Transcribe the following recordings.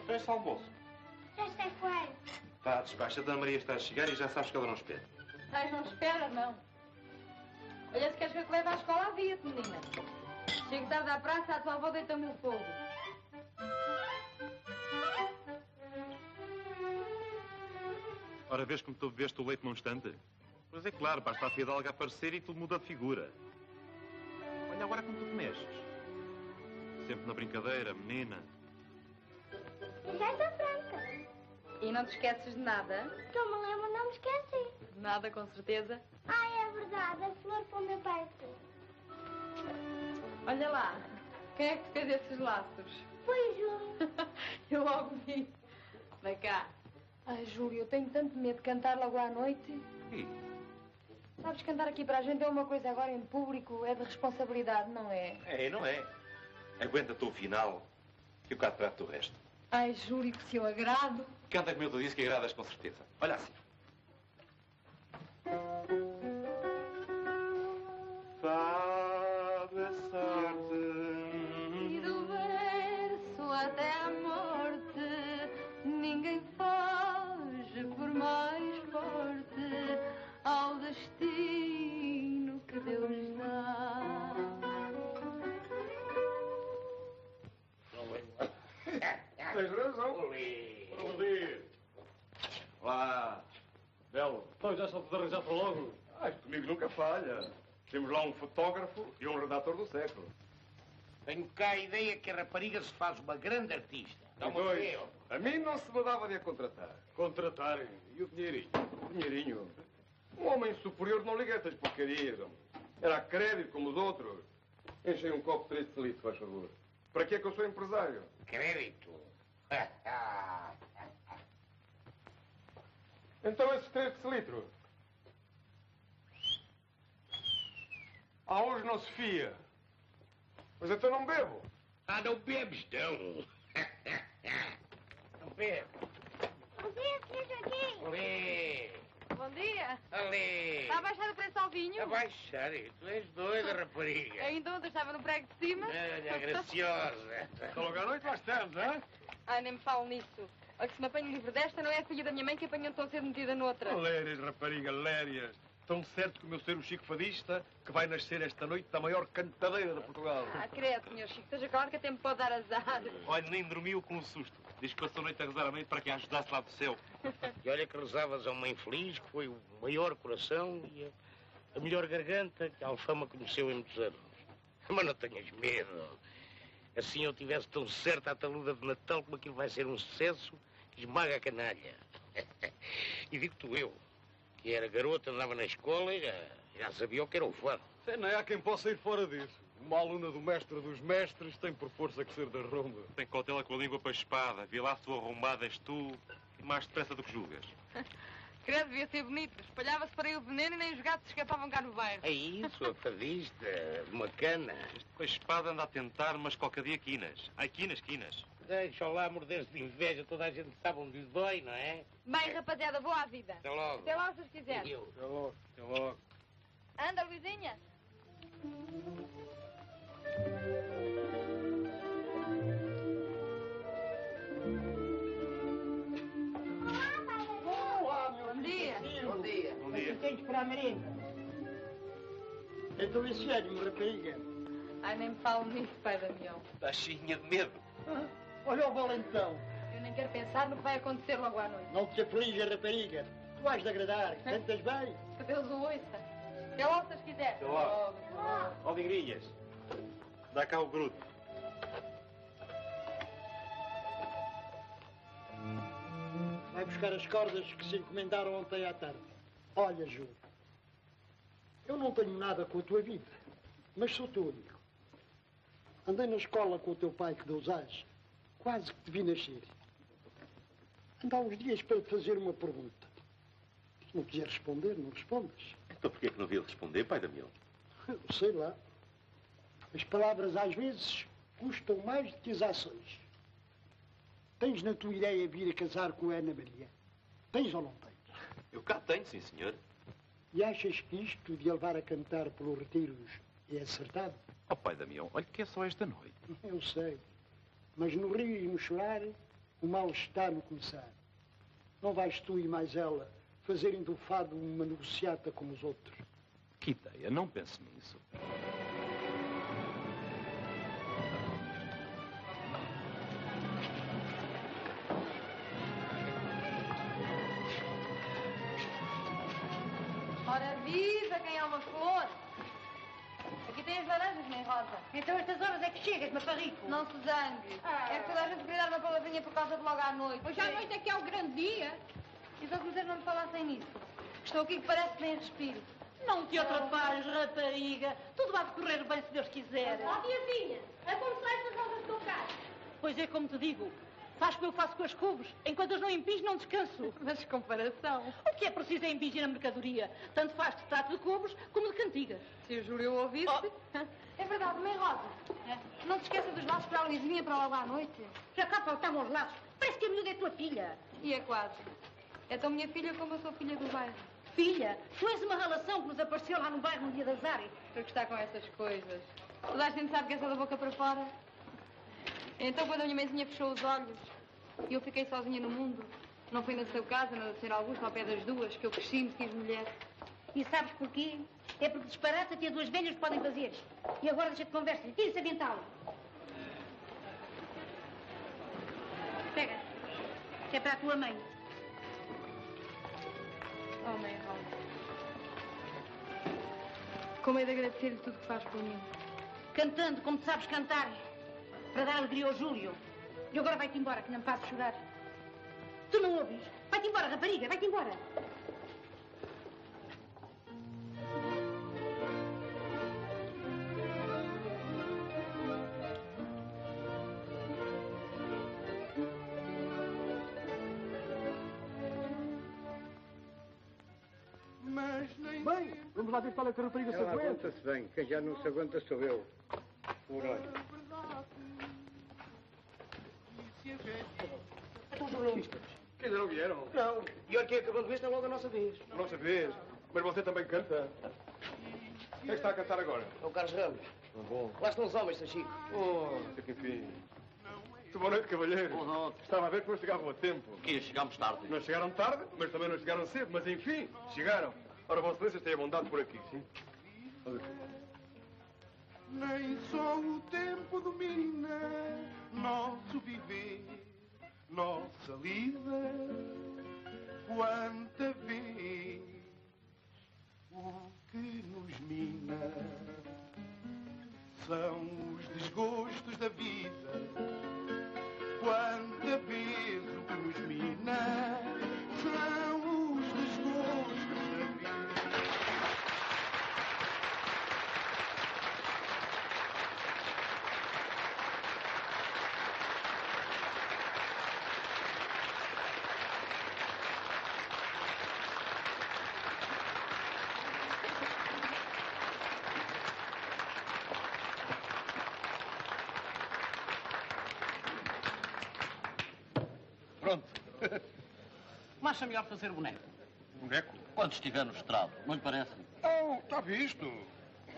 Fecha almoço. Esta é quando? Tá, despacha. A Dona Maria está a chegar e já sabes que ela não espera. Mas não espera, não. Olha, se queres que eu te leve à escola, havia-te, menina. Chego tarde à praça, a tua avó deita-me o fogo. Ora, vês como tu bebeste o leite num instante? Pois é claro, basta a fidalga aparecer e tudo muda de figura. Olha agora como tu te mexes. Sempre na brincadeira, menina. Eu já estou pronta. E não te esqueces de nada? Que eu me lembro, não me esqueci. Nada, com certeza. Ai, é verdade. A flor para o meu pai. Olha lá. Quem é que te fez esses laços? Foi o Júlio. Eu logo vi. Vem cá. Ai, Júlio, eu tenho tanto medo de cantar logo à noite. E? Sabes, cantar aqui para a gente é uma coisa, agora em público é de responsabilidade, não é? É, não é? Aguenta-te o final e o cá trato do resto. Ai, Júlio, que se eu agrado. Canta como eu te disse que agradas com certeza. Olha assim. Sabe a sorte. E do verso até a morte, ninguém foge por mais forte ao destino que Deus dá. Tens razão. Bom dia. Olá. Belo. Então já só te arranjar para logo. Isto comigo nunca falha. Temos lá um fotógrafo e um redator do século. Tenho cá a ideia que a rapariga se faz uma grande artista. E dois, a mim não se me dava de a contratar. Contratarem. E o dinheirinho? Dinheirinho. Um homem superior não liga a estas porcarias, homem. Era a crédito como os outros. Enchem um copo de 3 de litro, faz favor. Para que é que eu sou empresário? Crédito? Então esses 3 de litro. Há uns não se fia. Mas então não bebo. Ah, não bebes, não. Não bebes. Bom dia, Sr. Joaquim. Ali. Bom dia. Ali. Está a baixar o preço ao vinho? A baixar. Tu és doida, rapariga. Ainda ontem estava no prego de cima. Olha, graciosa. Então logo à noite lá estamos, hein? Ai, nem me falo nisso. Olha, se me apanho livre desta, não é a filha da minha mãe que apanhou tão cedo metida noutra. Lérias, rapariga, lérias. Tão certo como eu ser o Chico Fadista, que vai nascer esta noite da maior cantadeira de Portugal. Ah, credo, senhor Chico. Esteja claro que até me pode dar azar. Olha, nem dormiu com um susto. Diz que passou a noite a rezar a mãe para que a ajudasse lá do céu. E olha que rezavas a uma infeliz, que foi o maior coração e a melhor garganta que a Alfama conheceu em muitos anos. Mas não tenhas medo. Assim eu tivesse tão certa a taluda de Natal como aquilo vai ser um sucesso, esmaga a canalha. E digo-te eu, que era garota, andava na escola e já sabia o que era o fado. Não há quem possa ir fora disso. Uma aluna do mestre dos mestres tem por força que ser da Roma. Tem cautela com a língua para a espada. Vê lá se tu arrombada és tu e mais depressa do que julgas. Credo, devia ser bonito. Espalhava-se para aí o veneno e nem os gatos escapavam cá no bairro. É isso, a fadista, uma cana. Com a espada anda a tentar, mas qualquer dia quinas. Ai, quinas, quinas. Deixa lá morder-se de inveja, toda a gente sabe onde lhe dói, não é? Bem, rapaziada, boa à vida. Até logo. Até logo, se os quiser. Eu. Até logo, até logo. Anda, Luizinha. Olá, meu Bom dia. Bom dia. Bom dia. Tens para a merenda? Então é sério, rapariga. Ai, nem me falo nisso, pai Damião. Estás cheinha de medo. Olha o valentão. Eu nem quero pensar no que vai acontecer logo à noite. Não te aflige, rapariga. Tu vais de agradar. Cantas bem. Que Deus o ouça. Até logo, se os quiser. Até logo. Ó, Ligrinhas, dá cá o bruto. Vai buscar as cordas que se encomendaram ontem à tarde. Olha, Júlio. Eu não tenho nada com a tua vida, mas sou teu amigo. Andei na escola com o teu pai que Deus age. Quase que te vi nascer. Ando há uns dias para te fazer uma pergunta. Se não quiser responder, não respondas. Então porquê que não devia responder, pai Damião? Eu sei lá. As palavras às vezes custam mais do que as ações. Tens na tua ideia vir a casar com a Ana Maria? Tens ou não tens? Eu cá tenho, sim, senhor. E achas que isto de a levar a cantar pelos retiros é acertado? Ó, pai Damião, olha que é só esta noite. Eu sei. Mas no rir e no chorar O mal está no começar. Não vais tu e mais ela fazerem do fado uma negociata como os outros. Que ideia, não pense nisso. Ora, viva quem é uma flor! Aqui tem as laranjas, nem rosa. Então estas horas é que chegas, Maparrico? Não se zangue. É que toda a gente queria dar uma palavrinha por causa de logo à noite. Hoje à noite é que é o grande dia. E se vocês não me falassem nisso? Estou aqui que parece que nem respiro. Não te atrapalhes, rapariga. Tudo vai decorrer bem se Deus quiser. Ó, tiazinha, é como sai estas rosas do carro. Pois é, como te digo. Faz o que eu faço com as cubos. Enquanto as não impingo, não descanso. Mas comparação. O que é preciso é impingir na mercadoria. Tanto faz que se trate de cubos como de cantigas. Se o Júlio ouvisse... É verdade, mãe Rosa. Não te esqueça dos laços para a Luizinha para logo à noite. Já cá faltavam os laços. Parece que a miúda é tua filha. E é quase. É tão minha filha como eu sou filha do bairro. Filha, tu és uma relação que nos apareceu lá no bairro no dia das áreas. Por que está com essas coisas? Toda a gente sabe que é só da boca para fora. Então, quando a minha mãezinha fechou os olhos e eu fiquei sozinha no mundo, não foi na seu casa, na de Sr. Augusto, ao pé das duas, que eu cresci e me fiz mulher. E sabes porquê? É porque disparate até duas velhas podem fazer. E agora deixa-te conversa. Tira-se a dental. Pega. Que é para a tua mãe. Oh, mãe Rosa. Como é de agradecer-lhe tudo que faz por mim. Cantando como tu sabes cantar. Para dar alegria ao Júlio. E agora vai-te embora, que não me fazes chorar. Tu não ouves? Vai-te embora, rapariga, vai-te embora. Bem, vamos lá ver qual é que a rapariga se Ela aguenta. aguenta-se bem, quem já não se aguenta sou eu. Por olho. Então, os jornalistas. Que ainda não vieram? Não. E olha que acabando de ver, é logo a nossa vez. Nossa vez. Mas você também canta. Quem é que está a cantar agora? É o Carlos Ramos. Bom. Lá estão os homens, São Chico. Oh, até que enfim. Boa noite, cavalheiro. Boa noite. Estava a ver que não chegavam a tempo. Que chegámos tarde. Não chegaram tarde, mas também não chegaram cedo. Mas enfim, chegaram. Ora, Vossa Excelência tem a bondade por aqui, sim? Nem só o tempo domina nosso viver, nossa lida. Quanta vez o que nos mina são os desgostos da vida. Quanta vez o que nos mina são os desgostos da vida. Pronto. Mas acha melhor fazer boneco. Boneco? Quando estiver no estrado, não lhe parece? Oh, está visto.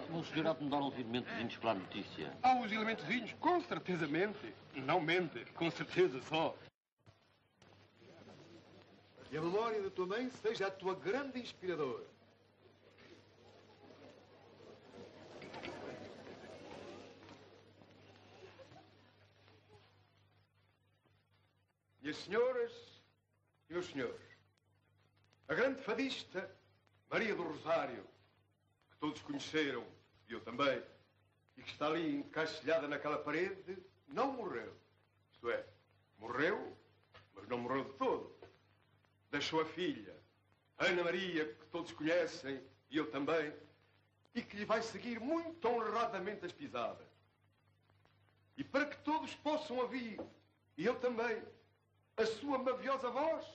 O senhor há de me dar uns elementozinhos para a notícia. Há uns elementozinhos, com certeza mente. Não mente, com certeza só. E a memória da tua mãe seja a tua grande inspiradora. E as senhoras e os senhores, a grande fadista Maria do Rosário, que todos conheceram, e eu também, e que está ali encaixilhada naquela parede, não morreu. Isto é, morreu, mas não morreu de todo. Deixou a filha, Ana Maria, que todos conhecem, e eu também, e que lhe vai seguir muito honradamente as pisadas. E para que todos possam ouvir, e eu também, a sua maviosa voz,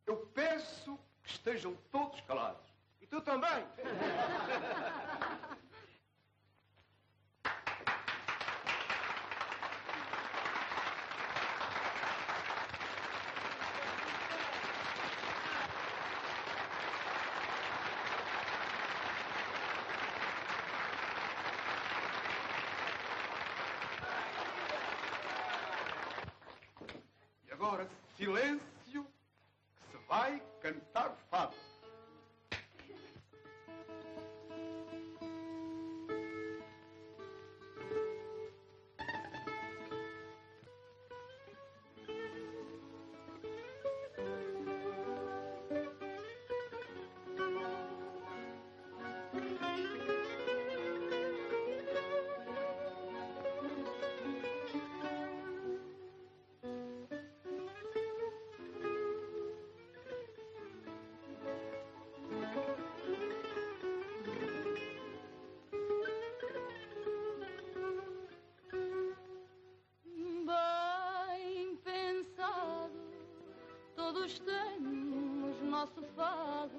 eu peço que estejam todos calados. E tu também. Silêncio, que se vai cantar fado. Bem pensado, todos temos nosso fado,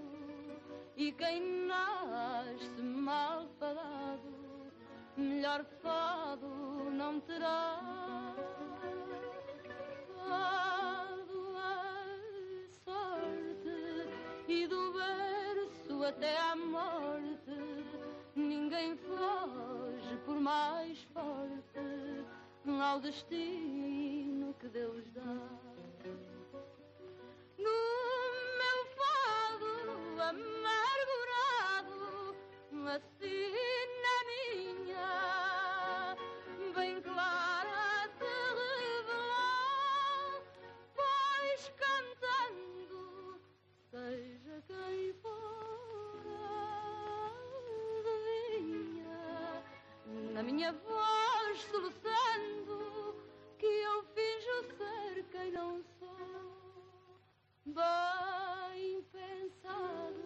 e quem nasce mal fadado, melhor fado não terá. Fado é sorte, e do berço até à morte, ninguém foge por mais forte ao destino que Deus dá. No meu fado amargurado, assim na minha, bem clara se revelou, pois cantando, seja quem for, adivinha, na minha voz soluçando, que eu finjo ser quem não sou. Bem pensado,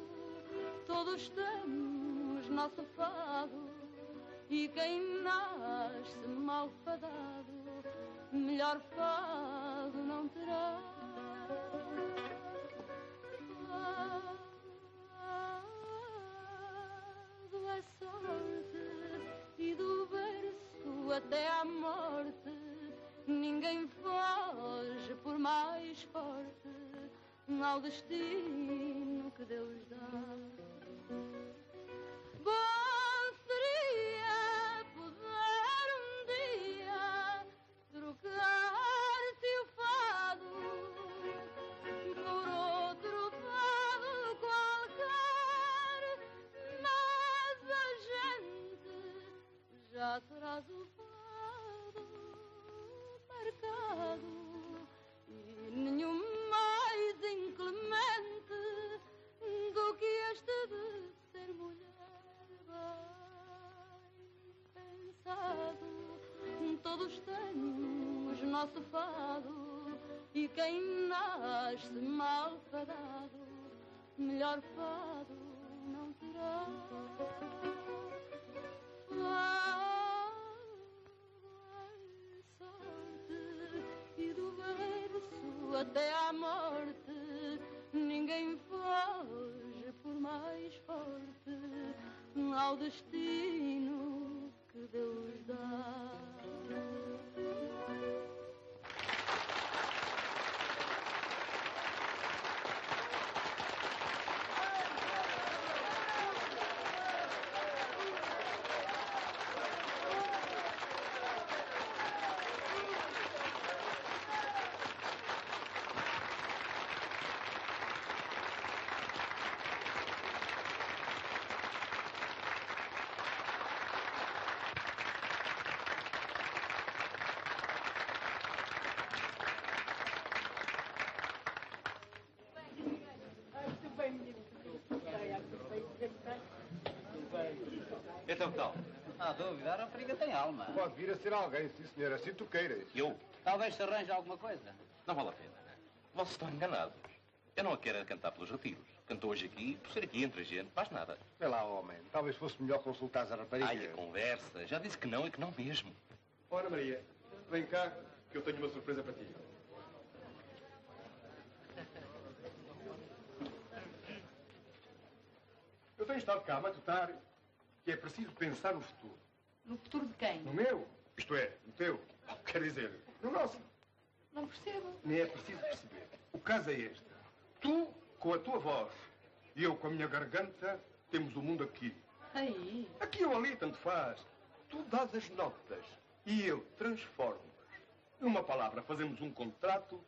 todos temos nosso fado, e quem nasce mal fadado, melhor fado não terá. Fado é sorte, e do berço até à morte, ninguém foge por mais forte ao destino que Deus dá. Bom seria poder um dia trocar-se o fado por outro fado qualquer, mas a gente já traz o fado marcado, e nenhum mais inclemente do que este de ser mulher. Bem pensado, todos temos nosso fado, e quem nasce mal fadado, melhor fado não terá. Até à morte, ninguém foge por mais forte ao destino que Deus dá. Então tal? Não há dúvida, a rapariga tem alma. Pode vir a ser alguém, sim senhora, se tu queiras. Eu? Talvez se arranje alguma coisa. Não vale a pena. Vocês estão enganados. Eu não a quero cantar pelos retiros. Cantou hoje aqui, por ser aqui entre a gente, mais nada. Vê lá, homem, talvez fosse melhor consultares a rapariga. Ai, a conversa. Já disse que não e que não mesmo. Ora, Maria, vem cá, que eu tenho uma surpresa para ti. Eu tenho estado cá a matutar que é preciso pensar no futuro. No futuro de quem? No meu? Isto é, no teu. Quer dizer, no nosso. Não percebo. Nem é preciso perceber. O caso é este. Tu, com a tua voz, e eu, com a minha garganta, temos o mundo aqui. Aí? Aqui ou ali, tanto faz. Tu dás as notas e eu transformo-as. Numa palavra, fazemos um contrato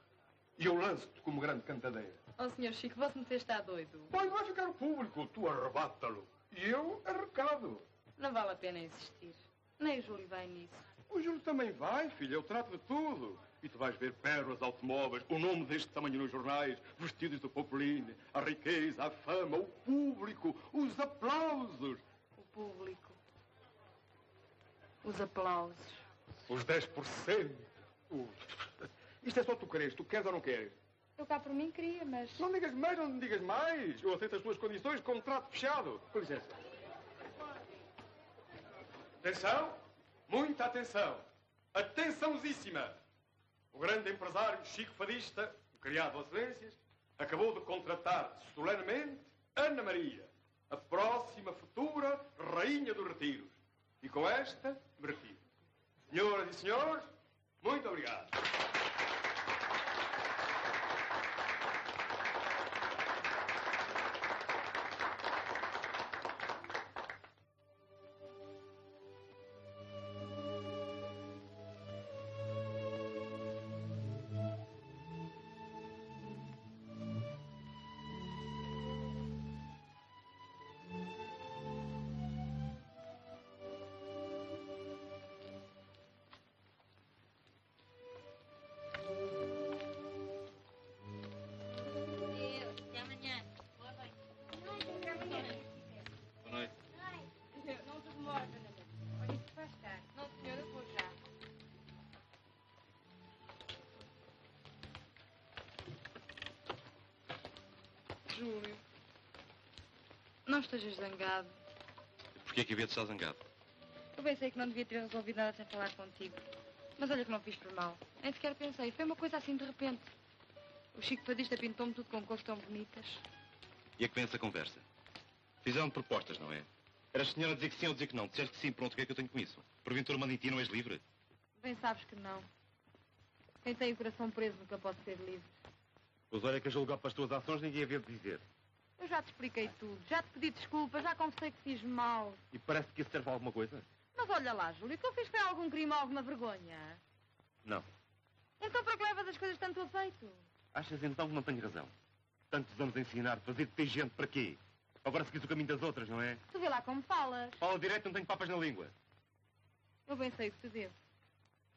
e eu lanço-te como grande cantadeira. Oh, Sr. Chico, você me está doido. Pois vai ficar o público, tu arrebata-lo e eu arrecado. Não vale a pena insistir. Nem o Júlio vai nisso. O Júlio também vai, filha, eu trato de tudo. E tu vais ver pérolas, automóveis, o nome deste tamanho nos jornais, vestidos de popeline, a riqueza, a fama, o público, os aplausos. O público. Os aplausos. Os 10%. Isto é só tu queres. Tu queres ou não queres? Eu cá por mim queria, mas... Não digas mais, não digas mais. Eu aceito as tuas condições, contrato fechado. Com licença. Atenção. Muita atenção. Atençãozíssima. O grande empresário Chico Fadista, o criado às excelências, acabou de contratar solenemente Ana Maria, a próxima futura rainha dos retiros. E com esta, me retiro. Senhoras e senhores, muito obrigado. Júlio, não estejas zangado. Porquê que havia de estar zangado? Eu pensei que não devia ter resolvido nada sem falar contigo. Mas olha que não fiz por mal. Nem sequer pensei. Foi uma coisa assim de repente. O Chico Fadista pintou-me tudo com cores tão bonitas. E a que vem essa conversa? Fizeram propostas, não é? Era a senhora a dizer que sim ou dizer que não. Disseste que sim, pronto, o que é que eu tenho com isso? Porventura, manda em ti, não és livre? Bem sabes que não. Quem tem o coração preso nunca pode ser livre. Pois olha que a julgar pelas tuas ações ninguém havia de dizer. Eu já te expliquei tudo. Já te pedi desculpas, já confessei que fiz mal. E parece que isso serve a alguma coisa? Mas olha lá, Júlio, que eu fiz foi algum crime ou alguma vergonha? Não. Então para que levas as coisas tanto a peito? Achas então que não tenho razão? Tantos anos a ensinar, fazer de ter gente para quê? Agora seguis o caminho das outras, não é? Tu vê lá como falas. Fala direito, não tenho papas na língua. Eu bem sei o que te devo.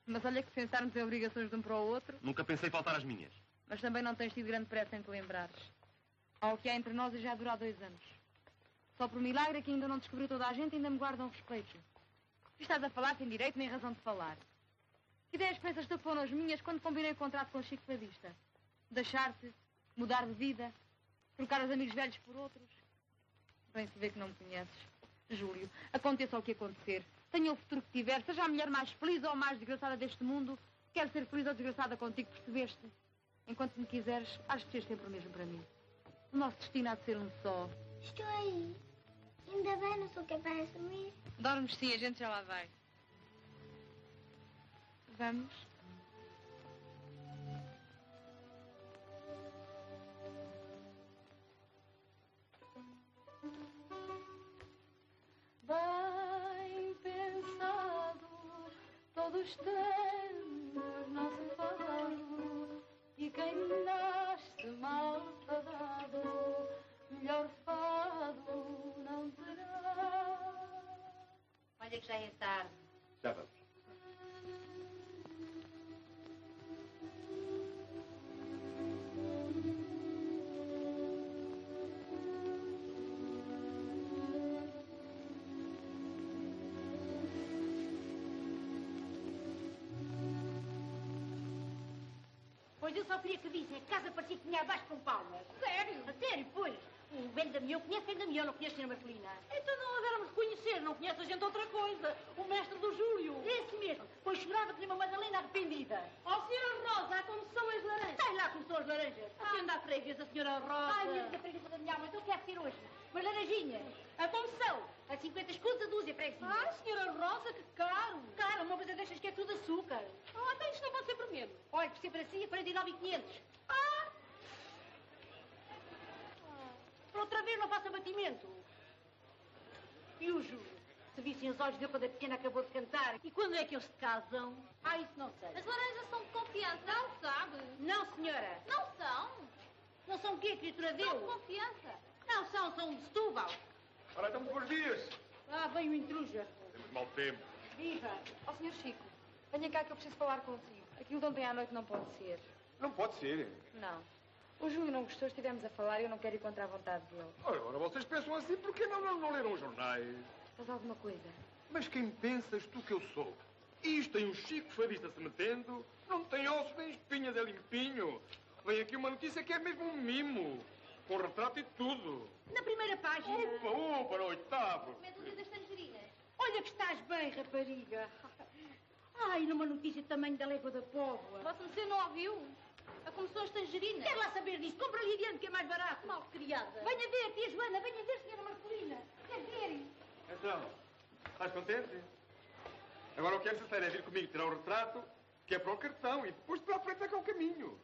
Mas olha que pensarmos em obrigações de um para o outro... Nunca pensei faltar às minhas. Mas também não tens tido grande pressa em te lembrares. Ao que há entre nós já dura há 2 anos. Só por milagre é que ainda não descobriu toda a gente e ainda me guardam respeito. Tu estás a falar sem direito nem razão de falar. Que ideias pensas tu que foram as minhas quando combinei o contrato com o Chico Fadista? Deixar-te, mudar de vida, trocar os amigos velhos por outros? Bem se vê que não me conheces. Júlio, aconteça o que acontecer. Tenha o futuro que tiver, seja a mulher mais feliz ou mais desgraçada deste mundo, quero ser feliz ou desgraçada contigo, percebeste? Enquanto me quiseres, has de ser sempre o mesmo para mim. O nosso destino há de ser um só. Estou aí. Ainda bem, não sou capaz de dormir. Dormes sim, a gente já lá vai. Vamos? Bem pensado, todos temos nosso enfadado, e quem nasce mal fadado, melhor fado não terá. Olha que já é tarde. Já vamos. Pois eu só queria que visse. A casa parecia que tinha abaixo com palmas. Sério? A sério, pois. O velho Damião conhece velho Damião, não conhece a Sra. Marcelina. Então não haveram de reconhecer, não conhece a gente outra coisa. O mestre do Júlio. Esse mesmo. Pois chorava que nem uma Madalena arrependida. Ó, Sra. Rosa, como são as laranjas? Sai lá como são as laranjas. Aqui anda a freguesa, a Sra. Rosa. Ai, minha freguesa da minha mãe, então quer ser hoje. Mas laranjinhas. A como são? A 50 escudos a dúzia, freguesia. Ai, Sra. Rosa, que caro. Caro, uma coisa destas que é tudo açúcar. Oh, então isto não pode ser por menos. Olha, por ser para si, 49,500. Ah! Outra vez não faço abatimento. E o Júlio? Se vissem os olhos dele quando a pequena acabou de cantar. E quando é que eles se casam? Ah, isso não sei. As laranjas são de confiança, não sabe? Não, senhora. Não são. Não são o quê, criatura de São Deus? de confiança. Não são de Setúbal. Ora, então, bons dias. Ah, bem o intruja. Temos mau tempo. Viva. Ó, Sr. Chico, venha cá que eu preciso falar consigo. Aquilo de ontem à noite não pode ser. Não pode ser. Não. O Júlio não gostou, estivemos a falar e eu não quero ir contra a vontade dele. Ora, vocês pensam assim porque não leram os jornais? Faz alguma coisa? Mas quem pensas tu que eu sou? Isto tem um Chico fadista se metendo, não tem ossos nem espinhas, é limpinho. Vem aqui uma notícia que é mesmo um mimo, com retrato e tudo. Na primeira página. Para o oitavo. Meia dúzia das tangerinas. Olha que estás bem, rapariga. Ai, numa notícia do tamanho da légua da póvoa. Vossa Mercê não ouviu? A começou as tangerinas. Quer lá saber disso? Compra ali adiante que é mais barato. Mal criada. Venha ver, tia Joana, venha ver, senhora Marcelina. Quer ver? Então, estás contente? Agora o que é necessário é vir comigo tirar o retrato, que é para o cartão, e depois para a frente é que é o caminho.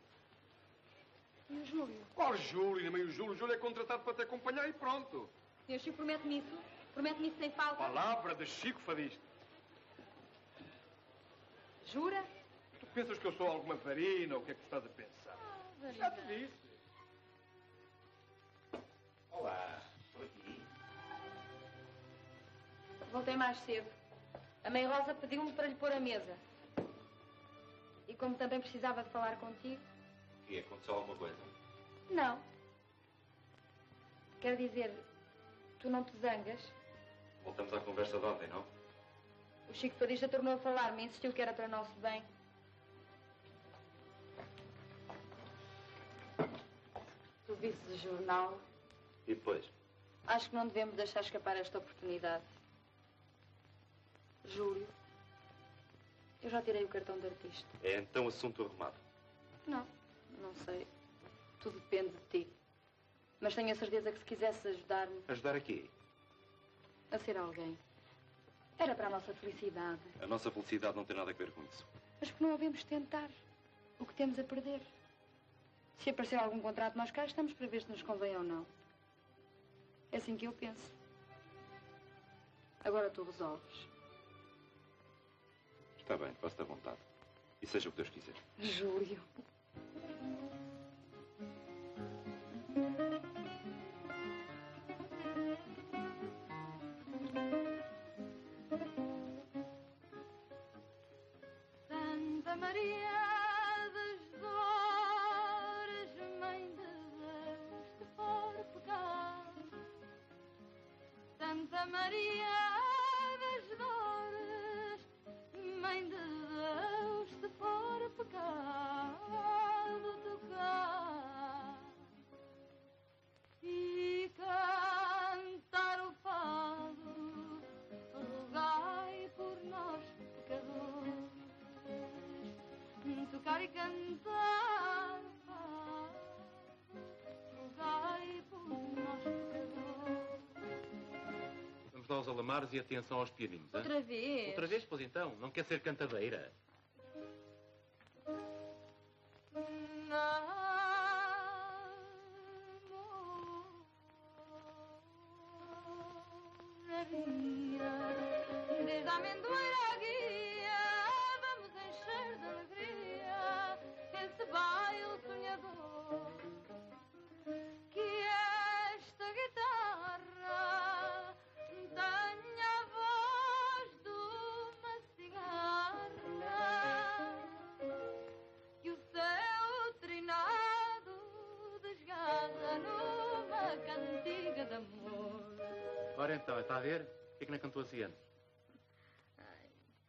E o Júlio? Qual Júlio? Nem meio o Júlio é contratado para te acompanhar e pronto. Sr. Chico, promete-me isso? Promete-me isso sem falta? Palavra de Chico fadista. Jura? Tu pensas que eu sou alguma varina ou o que é que tu estás a pensar? Já te disse. Olá, por aqui. Voltei mais cedo. A Mãe Rosa pediu-me para lhe pôr a mesa. E como também precisava de falar contigo... O quê? Aconteceu alguma coisa? Não. Quer dizer, tu não te zangas? Voltamos à conversa de ontem, não? O Chico Fadista tornou a falar-me e insistiu que era para o nosso bem. Tu vistes o jornal. E depois? Acho que não devemos deixar escapar esta oportunidade. Júlio, eu já tirei o cartão de artista. É então assunto arrumado. Não sei. Tudo depende de ti. Mas tenho a certeza que se quisesse ajudar-me Ajudar aqui? a ser alguém, era para a nossa felicidade. A nossa felicidade não tem nada a ver com isso. Mas porque não havemos tentar o que temos a perder. Se aparecer algum contrato, nós cá estamos para ver se nos convém ou não. É assim que eu penso. Agora tu resolves. Está bem, posso-te à vontade. E seja o que Deus quiser. Júlio. Santa Maria das Dores, Mãe de Deus, se for pecado. Santa Maria das Dores, Mãe de Deus, se for pecado, tocar e cantar o fado, rogai por nós pecadores. Tocar e cantar o fado, rogai por nós pecadores. Vamos lá aos alamares e atenção aos pianinhos. Outra hein? vez? Outra vez? Pois então. Não quer ser cantadeira? Desde a amendoeira à guia, vamos encher de alegria esse baile sonhador. Que esta guitarra tenha a voz de uma cigarra, que o céu trinado desgarra numa cantiga de amor. Ora então, está a ver? Por que não cantou assim antes?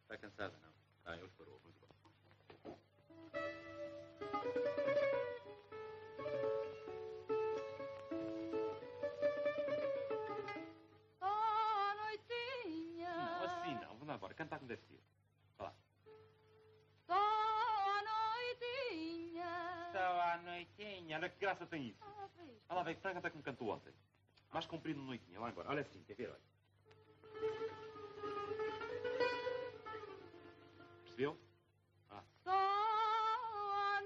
Está cansada, não? Ah, ele parou. Muito bom. Oh, noitinha. Não, assim não. Vamos lá embora. Cantar como deve ser. Vá lá. Oh, noitinha. Só à noitinha. Olha que graça tem isso. Ah, veja. Olha lá, velho, para cantar como cantou ontem. Mais comprido no noitinha. Lá embora. Olha assim, quer ver? Olha. Percebeu? Ah. Só a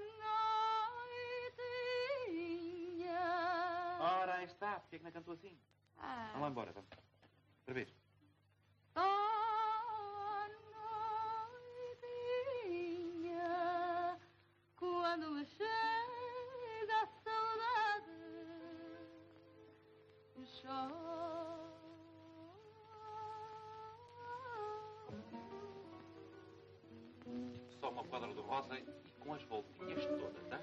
noitinha. Ora, aí está. Por que não cantou assim? Ah. Vamos lá embora, vamos. Outra vez. Só quadro do rosa e com as voltinhas todas, tá?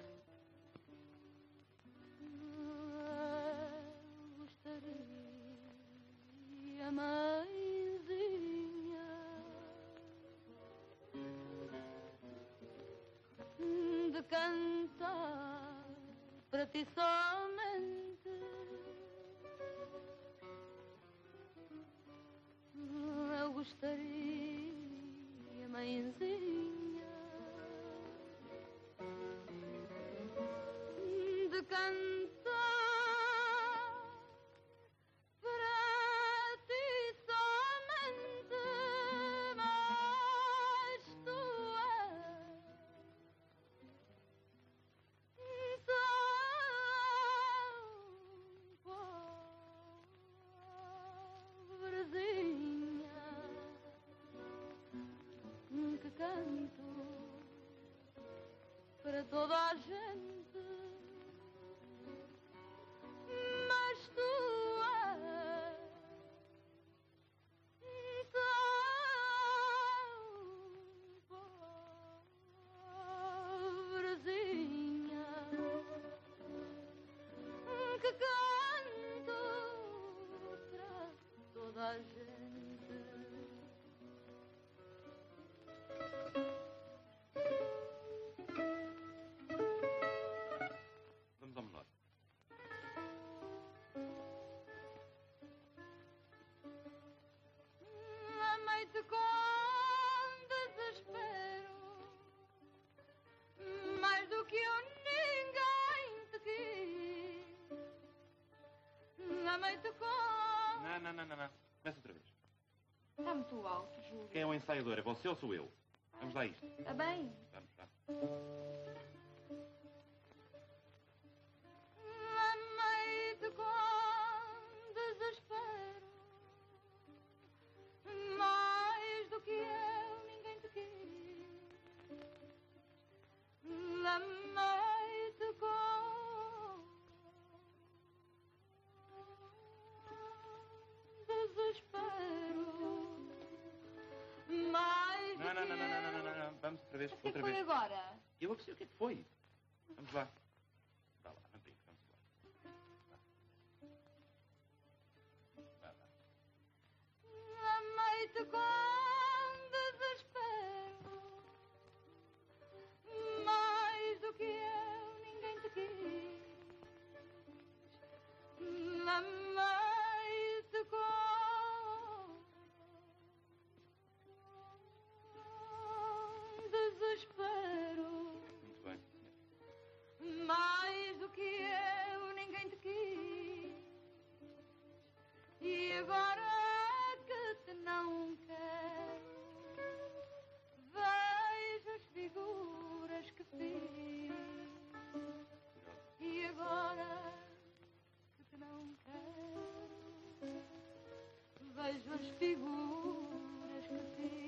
Gostaria, mãezinha, de cantar para ti somente. Eu gostaria, mãezinha, de cantar para ti somente, mas tu és tão pobrezinha que canto para toda a gente, mas tu és tão pobrezinha que canto para toda a gente. Vamos ao menor. Amei-te com desespero, mais do que eu ninguém te quis. Amei-te com... Não. Começa outra vez. Está muito alto, Júlio. Quem é o ensaiador? É você ou sou eu? Vamos lá a isto. Está bem? Vamos. Amei-te com desespero, mais do que eu ninguém te quis. Amei-te com desespero, mais do que Não. Vamos outra vez. O que foi agora? Eu vou perceber o que é que foi. Vamos lá. Vá lá, Mantinho, vamos lá. Vá. Amei-te com desespero, mais do que eu ninguém te quis. Amei-te com desespero, Muito bem. mais do que eu ninguém te quis. E agora que te não quero, vejo as figuras que fiz. E agora que te não quero, vejo as figuras que fiz.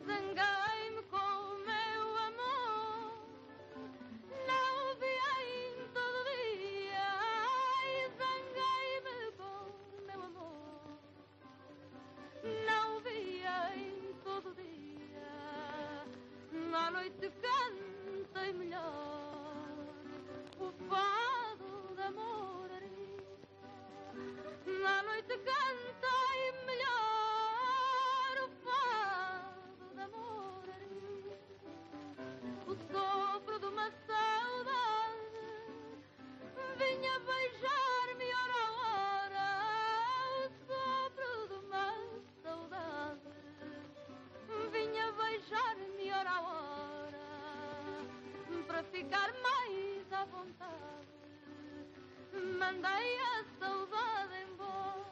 Zanguei-me com o meu amor, não o vi em todo dia. Ai, zanguei-me com o meu amor, não o vi em todo dia. Na noite cantei melhor o fado da moraria. Na noite cantei melhor o fado da moraria. O sopro de uma saudade vinha beijar-me hora a hora. O sopro de uma saudade vinha beijar-me hora a hora, para ficar mais à vontade. Mandei a saudade embora,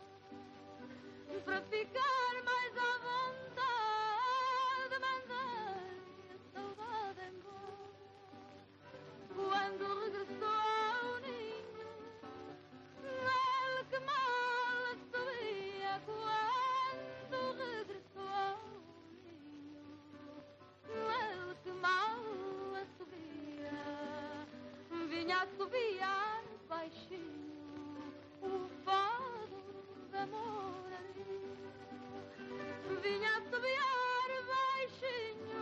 para ficar mais à vontade. Mandei a saudade embora. Quando regressou ao ninho, namoraria. Vinha a assobiar baixinho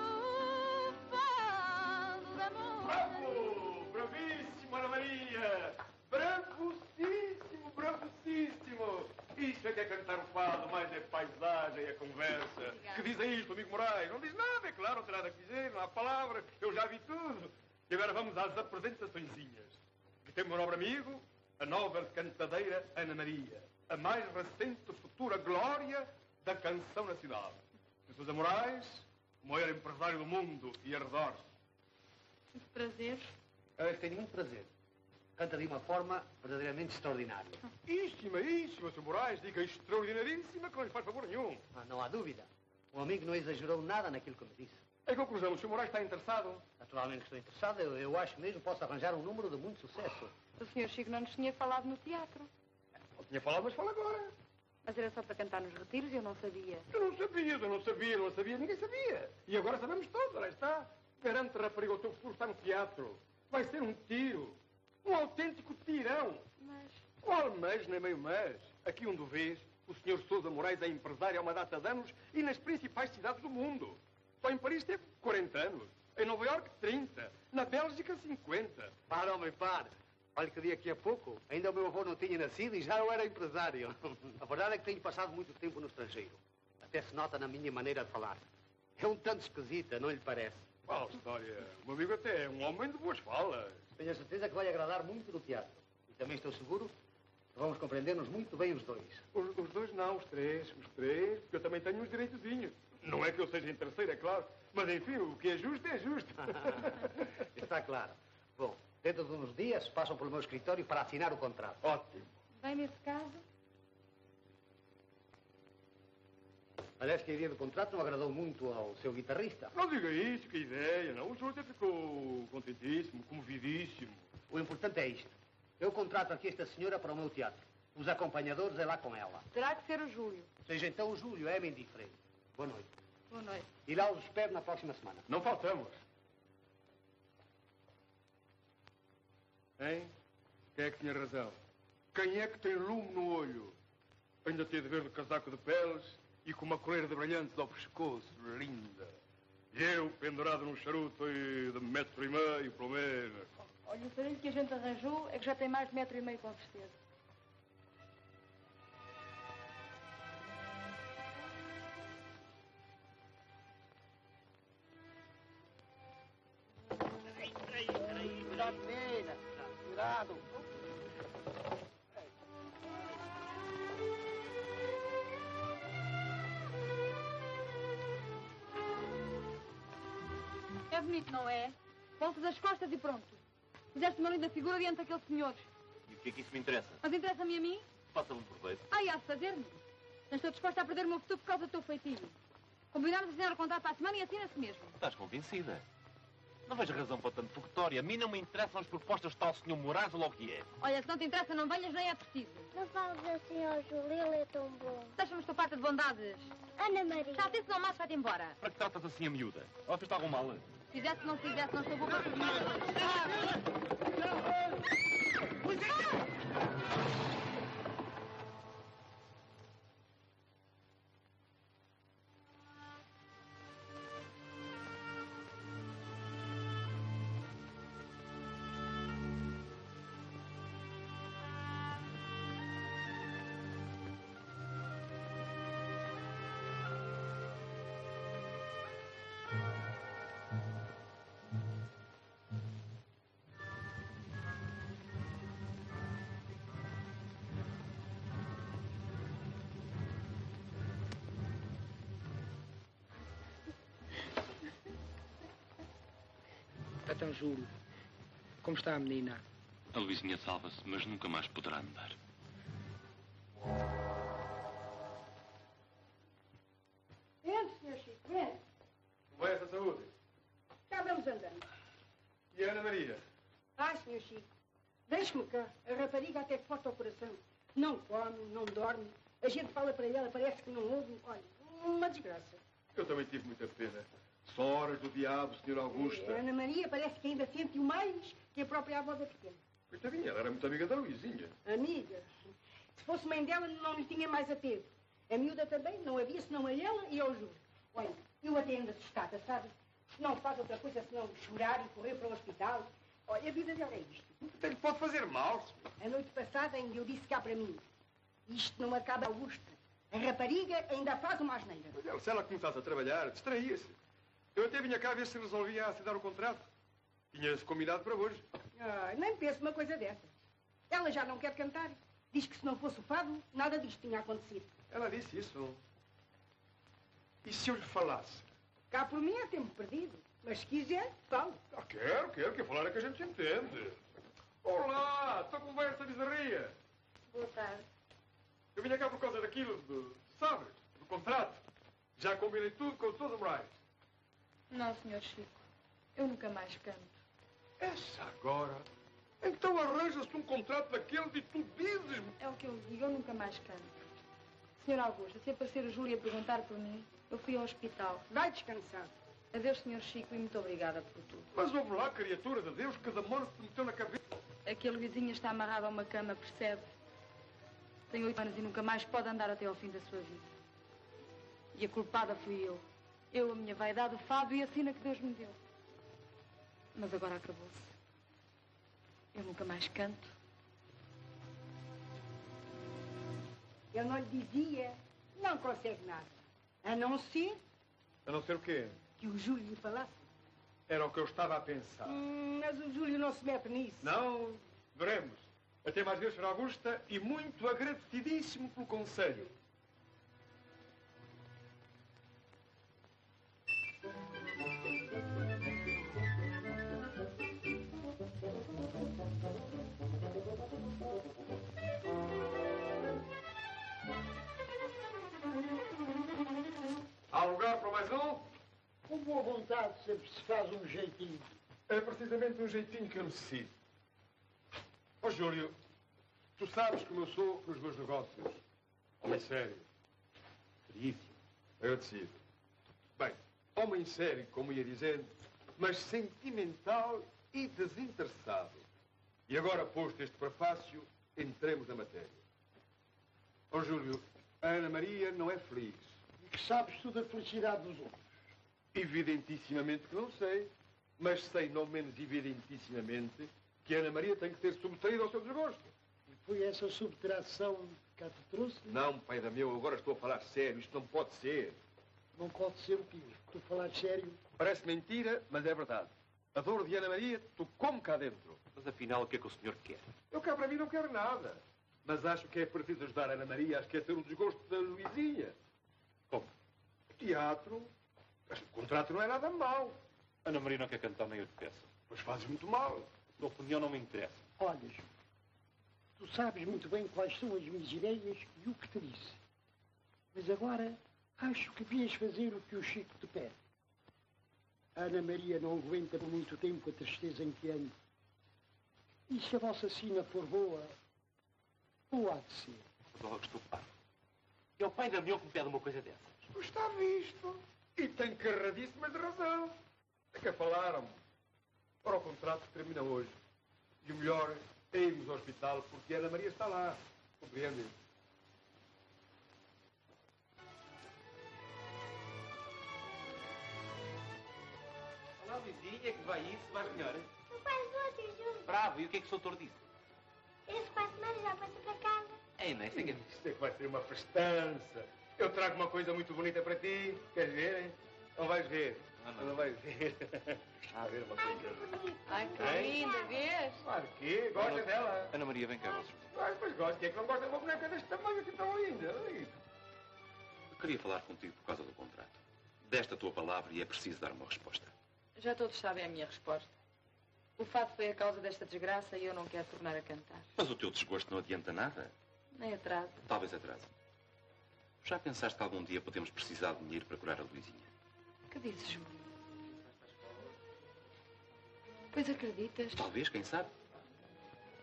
o fado da moraria. Bravo! Bravíssimo, Ana Maria! Bravosíssimo, bravosíssimo! Isto é que é cantar o fado, mais é paisagem, é conversa. Obrigada. Que diz isto, amigo Moraes? Não diz nada, é claro, não tem nada a dizer, não há palavra, eu já vi tudo. E agora vamos às apresentaçõezinhas. Que tem o meu nobre amigo, a nova cantadeira Ana Maria, a mais recente futura glória da canção nacional. Sousa Moraes, o maior empresário do mundo e arredores. Muito prazer. Tenho muito prazer. Canta de uma forma verdadeiramente extraordinária. Íssima, Sr. Moraes, diga extraordinaríssima que não lhe faz favor nenhum. Não há dúvida. O amigo não exagerou nada naquilo que me disse. Em conclusão, o Sr. Moraes está interessado? Naturalmente estou interessado. Eu acho mesmo que posso arranjar um número de muito sucesso. O Sr. Chico não nos tinha falado no teatro. Não tinha falado, mas fala agora. Mas era só para cantar nos retiros e eu não sabia. Eu não sabia, ninguém sabia. E agora sabemos todos, lá está. Garante, rapariga, o teu futuro está no teatro. Vai ser um tiro. Um autêntico tirão. Mas... Qual mês, nem meio mês? Aqui onde o vês, o Sr. Sousa Moraes é empresário há uma data de anos e nas principais cidades do mundo. Só em Paris teve 40 anos. Em Nova Iorque, 30. Na Bélgica, 50. Para, homem, para. Olha que daqui a pouco ainda o meu avô não tinha nascido e já eu era empresário. A verdade é que tenho passado muito tempo no estrangeiro. Até se nota na minha maneira de falar. É um tanto esquisita, não lhe parece? Qual história? O meu amigo até é um homem de boas falas. Tenho a certeza que vai agradar muito no teatro. E também estou seguro que vamos compreender-nos muito bem os dois. Os dois não, os três, porque eu também tenho uns direitozinhos. Não é que eu seja interesseiro, é claro, mas enfim, o que é justo é justo. Está claro. Bom, dentro de uns dias passam pelo meu escritório para assinar o contrato. Ótimo. Bem, nesse caso... Parece que a ideia do contrato não agradou muito ao seu guitarrista. Não diga isso, que ideia, não. O senhor até ficou contentíssimo, comovidíssimo. O importante é isto. Eu contrato aqui esta senhora para o meu teatro. Os acompanhadores é lá com ela. Terá que ser o Júlio. Seja então o Júlio, é-me indiferente. Boa noite. Boa noite. E lá os espero na próxima semana. Não faltamos. Hein? Quem é que tinha razão? Quem é que tem lume no olho? Ainda tem de ver de casaco de peles e com uma coleira de brilhantes ao pescoço, linda. E eu, pendurado num charuto de 1,5 metro, pelo menos. Olha, o aparelho que a gente arranjou é que já tem mais de 1,5 metro, com certeza. Peraí. Cuidado, menina. Cuidado. É bonito, não é? Voltas as costas e pronto. Fizeste uma linda figura diante daqueles senhores. E o que é que isso me interessa? Mas interessa-me a mim? Faça-me um proveito. Ai, há de fazer-me. Não estou disposta a perder o meu futuro por causa do teu feitio. Combinámos assinar o contrato para a semana e assina-se mesmo. Estás convencida? Não vejo razão para tanto fogotório. A mim não me interessam as propostas de tal Sr. Moraes ou logo que é. Olha, se não te interessa, não venhas, nem é preciso. Não fales assim ao Júlio, ele é tão bom. Deixa-me estar parte de bondades. Ana Maria. Já disse, não mais, vai-te embora. Para que tratas assim a miúda? Ela fez-te algum mal? Fizesse, não fizesse, não estou boa para nada. Então, Júlio, como está a menina? A Luizinha salva-se, mas nunca mais poderá andar. Entre, Sr. Chico, entre. Como é essa saúde? Cá vamos andando. E a Ana Maria? Ai, Sr. Chico, deixe-me cá. A rapariga até que corta o coração. Não come, não dorme. A gente fala para ela, parece que não ouve. Olha, uma desgraça. Eu também tive muita pena. Soras do diabo, Sr. Augusta. A Ana Maria parece que ainda sente-o mais que a própria avó da pequena. Coitadinha, ela era muito amiga da Luizinha. Amiga? Se fosse mãe dela, não lhe tinha mais apego. A miúda também, não havia senão a ela e ao Júlio. Olha, eu até ando assustada, sabe? Não faz outra coisa senão chorar e correr para o hospital. Olha, a vida dela é isto. Até lhe pode fazer mal, senhor. A noite passada ainda eu disse cá para mim. Isto não acaba, Augusta. A rapariga ainda faz uma asneira. Se ela começasse a trabalhar, distraía-se. Eu até vinha cá ver se resolvia assinar o contrato. Tinha-se combinado para hoje. Nem penso uma coisa dessa. Ela já não quer cantar. Diz que se não fosse o fado, nada disto tinha acontecido. Ela disse isso. E se eu lhe falasse? Cá por mim é tempo perdido. Mas se quiser, falo. Quero falar é que a gente se entende. Olá, estou com essa bizarria. Boa tarde. Eu vinha cá por causa daquilo, sabe, do contrato. Já combinei tudo com todos os Moraes. Não, Sr. Chico. Eu nunca mais canto. Essa agora? Então arranja-se um contrato daqueles e tu dizes-me. É o que eu digo, eu nunca mais canto. Sr. Augusto, se aparecer o Júlio a perguntar por mim, eu fui ao hospital. Vai descansar. Adeus, Sr. Chico, e muito obrigada por tudo. Mas ouve lá, criatura de Deus, que demônio se meteu na cabeça. Aquele vizinho está amarrado a uma cama, percebe? Tem 8 anos e nunca mais pode andar até ao fim da sua vida. E a culpada fui eu. Eu, a minha vaidade, o fado e a sina que Deus me deu. Mas agora acabou-se. Eu nunca mais canto. Eu não lhe dizia, não consegue nada. A não ser... A não ser o quê? Que o Júlio lhe falasse. Era o que eu estava a pensar. Mas o Júlio não se mete nisso. Não, veremos. Até mais vezes, Sra. Augusta, e muito agradecidíssimo pelo conselho. Há lugar para mais um? Com boa vontade sempre se faz um jeitinho. É precisamente um jeitinho que eu necessito. Ó, Júlio, tu sabes como eu sou nos meus negócios. Homem sério. Seríssimo. Eu decido. Bem, homem sério, como ia dizendo, mas sentimental e desinteressado. E agora, posto este prefácio, entremos na matéria. Ó, Júlio, a Ana Maria não é feliz. E que sabes tu da felicidade dos outros? Evidentissimamente que não sei, mas sei não menos evidentissimamente que a Ana Maria tem que ser subtraída ao seu desgosto. E foi essa subtração que cá te trouxe? Não, pai da meu, agora estou a falar sério, isto não pode ser. Não pode ser o quê? Tu falares sério? Parece mentira, mas é verdade. A dor de Ana Maria tocou-me cá dentro. Mas afinal, o que é que o senhor quer? Eu cá para mim não quero nada. Mas acho que é preciso ajudar a Ana Maria a esquecer o desgosto da Luizinha. Como? O teatro. Mas o contrato não é nada mau. Ana Maria não quer cantar nem eu te peço. Pois fazes muito mal. A tua opinião não me interessa. Olha, Júlio, tu sabes muito bem quais são as minhas ideias e o que te disse. Mas agora acho que devias fazer o que o Chico te pede. A Ana Maria não aguenta por muito tempo a tristeza em que anda. E se a vossa sina for boa, ou há de ser? Mas logo estou parvo. É o pai da minha que me pede uma coisa dessas. Está visto. E tem carradíssimas de razão. É que falaram-me. Ora, o contrato termina hoje. E o melhor é irmos ao hospital, porque a Ana Maria está lá. Compreende? Olá, Luizinha, que vai isso? Vai melhor, hein? Tu faz outro, Júlio. Bravo, e o que é que o seu doutor disse? Esse para a semana já passa para casa. Ei, não é? Isso é que é... Isto é que vai ser uma festança. Eu trago uma coisa muito bonita para ti. Queres ver, hein? Não vais ver. Não vais ver. A ver uma Ai, coisa. que bonito. Ai, que linda, vês? Claro que gosta dela. Ana Maria, vem cá, vocês. Mas gosta. Quem é que não gosta de uma boneca deste tamanho que tão linda? Eu queria falar contigo por causa do contrato. Desta tua palavra e é preciso dar uma resposta. Já todos sabem a minha resposta. O fato foi a causa desta desgraça e eu não quero tornar a cantar. Mas o teu desgosto não adianta nada. Nem atraso. Talvez atrase. Já pensaste que algum dia podemos precisar de dinheiro para curar a Luizinha? Que dizes, Júlio? Pois acreditas? Talvez, quem sabe?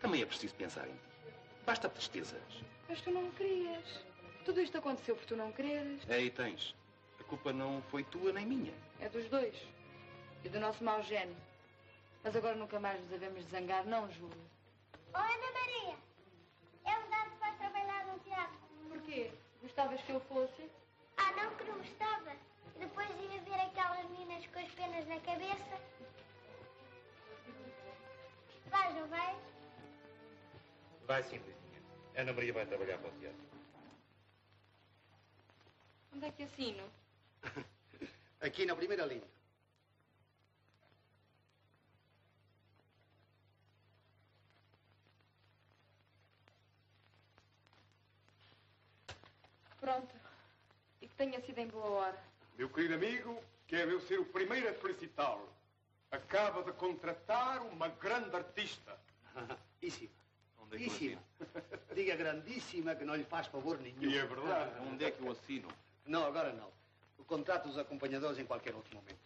Também é preciso pensar em ti. Basta tristezas. Mas tu não querias. Tudo isto aconteceu por tu não quereres. Aí tens. A culpa não foi tua nem minha. É dos dois. E do nosso mau gênio. Mas agora nunca mais nos havemos de zangar, não, Júlio? Oh, Ana Maria, é verdade que vais trabalhar quê? Gostavas que eu fosse? Ah, não, que não gostava. E depois ia ver aquelas meninas com as penas na cabeça. Vais, não vais? Vai sim, Lizinha. Ana Maria vai trabalhar para o teatro. Onde é que assino? Aqui na primeira linha. Pronto. E que tenha sido em boa hora. Meu querido amigo, quero eu ser o primeiro a felicitá-lo. Acaba de contratar uma grande artista. Íssima. Onde é que eu Íssima. Diga grandíssima que não lhe faz favor nenhum. E é verdade. Onde é que eu assino? Não, agora não. Eu contrato os acompanhadores em qualquer outro momento.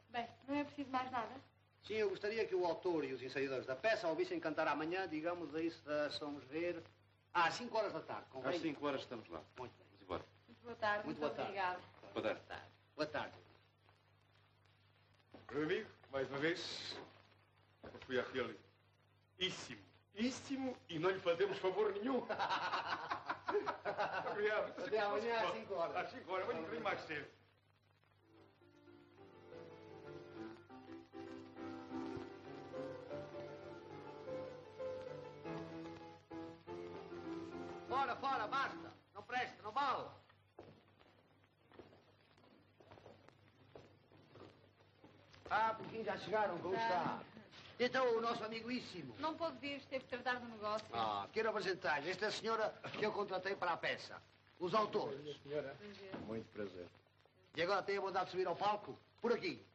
Bem, não é preciso mais nada? Sim, eu gostaria que o autor e os ensaiadores da peça ouvissem cantar amanhã, digamos, a isso das, vamos ver, às 5 horas da tarde. Convém? Às 5 horas estamos lá. Muito bem. Vamos embora. Muito boa tarde. Muito boa tarde. Obrigada. Boa tarde. Boa tarde. Meu amigo, mais uma vez, eu fui aquele íssimo, e não lhe fazemos favor nenhum. Obrigado. Até amanhã às 5 horas. Às 5 horas, vou um bocadinho mais cedo. Fora, fora, basta. Não presta, não vale. Ah, porque já chegaram, como está? Então, o nosso amigo Íssimo. Não pôde vir, esteve a tratar do negócio. Ah, quero apresentar-lhe esta senhora que eu contratei para a peça. Os autores. Senhora, muito prazer. E agora tem a bondade de subir ao palco? Por aqui.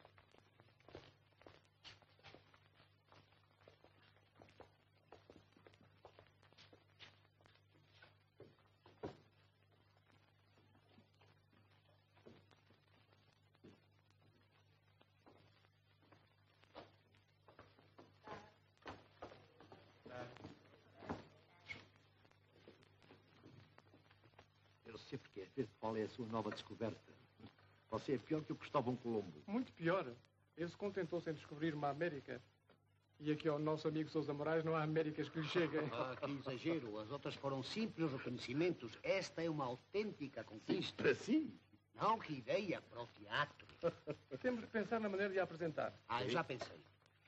Eu sempre quero ver qual é a sua nova descoberta. Você é pior que o Cristóvão Colombo. Muito pior. Esse contentou-se em descobrir uma América. E aqui ao nosso amigo Sousa Moraes não há Américas que lhe cheguem. Ah, que exagero. As outras foram simples reconhecimentos. Esta é uma autêntica conquista. Para si? Não, que ideia para o teatro. Temos de pensar na maneira de a apresentar. Ah, eu já pensei.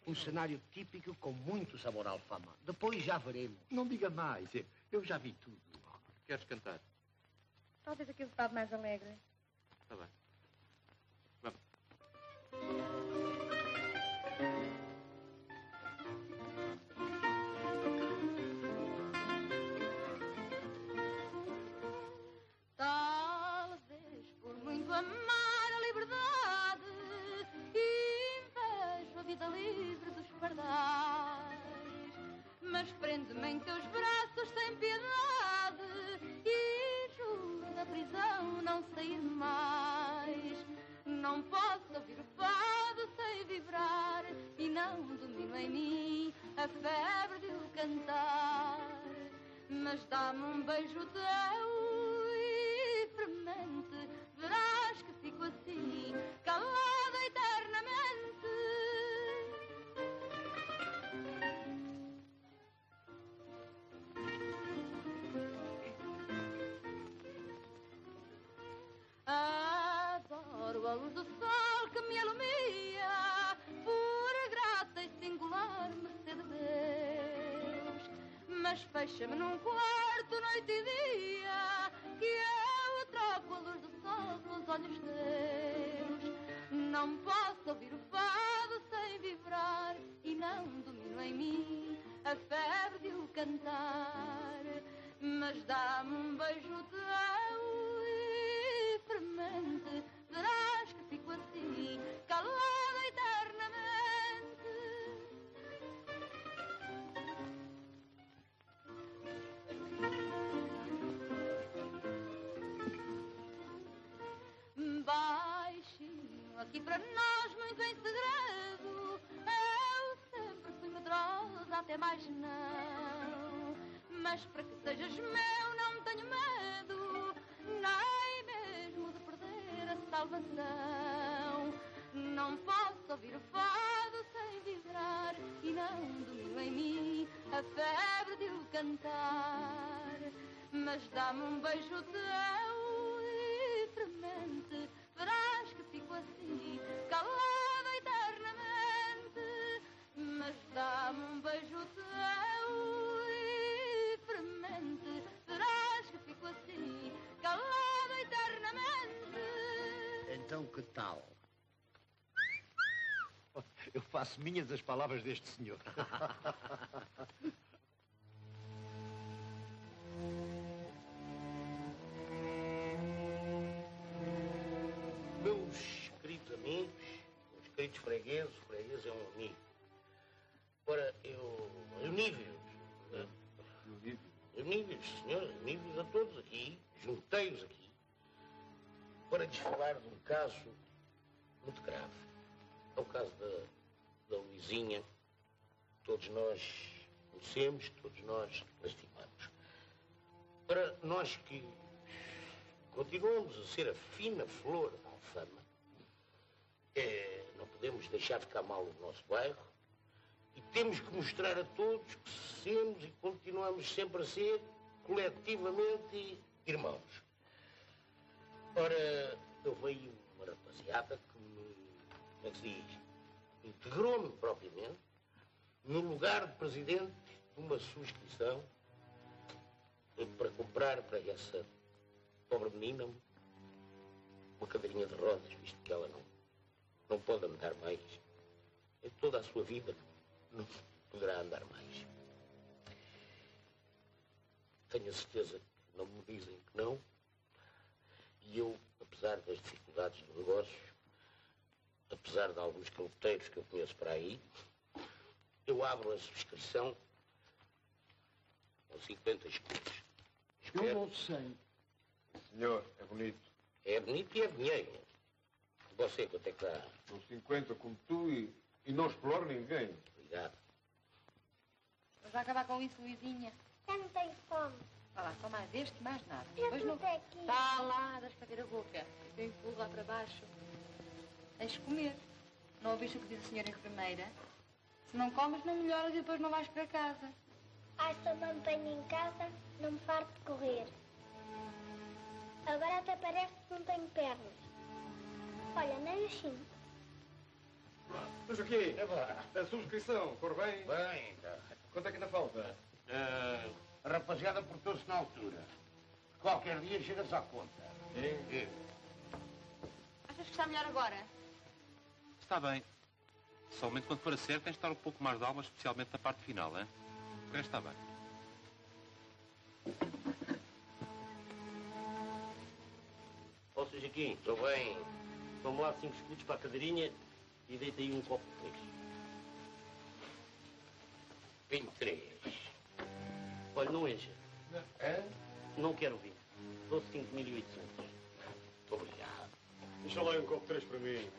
Um cenário típico com muito sabor à Alfama. Depois já veremos. Não diga mais. Eu já vi tudo. Queres cantar? Talvez aquele estado mais alegre. Está bem. Vamos. Talvez por muito amar a liberdade invejo a vida livre dos pardais, mas prende-me em teus braços sem piedade e juro da prisão não sair mais. Não posso ouvir o fado sem vibrar e não domino em mim a febre de o cantar, mas dá-me um beijo teu e fremente, verás que fico assim, calada eternamente. Adoro a luz do sol que me alumia, por grata e singular mercê de Deus, mas fecha-me num quarto noite e dia, que eu troco a luz do sol pelos olhos teus. Não posso ouvir o fado sem vibrar e não domino em mim a febre de o cantar, mas dá-me um beijo teu e fremente, verás que fico assim, calada eternamente. Baixinho, aqui para nós muito em segredo, eu sempre fui medrosa, até mais não, mas para que sejas meu não tenho medo, nem mesmo de perder a salvação. Não posso ouvir o fado sem vibrar e não domino em mim a febre de o cantar, Mas dá-me um beijo teu e fremente, verás que fico assim, calada eternamente. Mas dá-me um beijo teu e fremente, verás que fico assim, calada eternamente. Então que tal? Eu faço minhas as palavras deste senhor. Meus queridos amigos, meus queridos fregueses, o freguês é um amigo. Ora, eu unívios, né? Unívios, senhor, unívios a todos aqui, juntei-os aqui, para lhes falar de um caso muito grave. É o caso da Luizinha. Todos nós conhecemos, todos nós lastimamos. Para nós que continuamos a ser a fina flor da alfama, não podemos deixar ficar mal o nosso bairro e temos que mostrar a todos que somos e continuamos sempre a ser, coletivamente, irmãos. Ora, eu veio uma rapaziada que me, como é que se diz, integrou-me propriamente no lugar de presidente de uma subscrição para comprar para essa pobre menina uma cadeirinha de rodas, visto que ela não pode andar mais. Em toda a sua vida não poderá andar mais. Tenho a certeza que não me dizem que não. E eu, apesar das dificuldades do negócio, apesar de alguns caloteiros que eu conheço para aí, eu abro a subscrição com 50 escudos. Eu não sei. Senhor, é bonito. É bonito e é dinheiro. Você, quanto é que dá? São 50 como tu e não exploro ninguém. Obrigado. Vamos acabar com isso, Luizinha. Eu não tenho fome. Vai lá, só mais este e mais nada. Já Depois não. tudo aqui. Está lá, deixa para ver a boca. Eu empurro lá para baixo. Tens de comer. Não ouviste o que disse a senhora enfermeira? Se não comes, não melhoras e depois não vais para casa. Ai, se eu não me tenho em casa, não me farto de correr. Agora até parece que não tenho pernas. Olha, nem assim. Mas o quê? A subscrição, corre bem? Bem, tá. Quanto é que ainda falta? A rapaziada portou-se na altura. Qualquer dia chega-se à conta. Sim? Achas que está melhor agora? Está bem. Somente quando for a sério tens de estar um pouco mais de alma, especialmente na parte final, hein? O resto está bem. Ó, Sr. Joaquim, estou bem. Vamos lá 5 escudos para a cadeirinha e deita aí um copo de peixe. 23. Olha, não encha. É? Não quero vir. Dou 5.800. Muito obrigado. Deixa lá um copo de 3 para mim.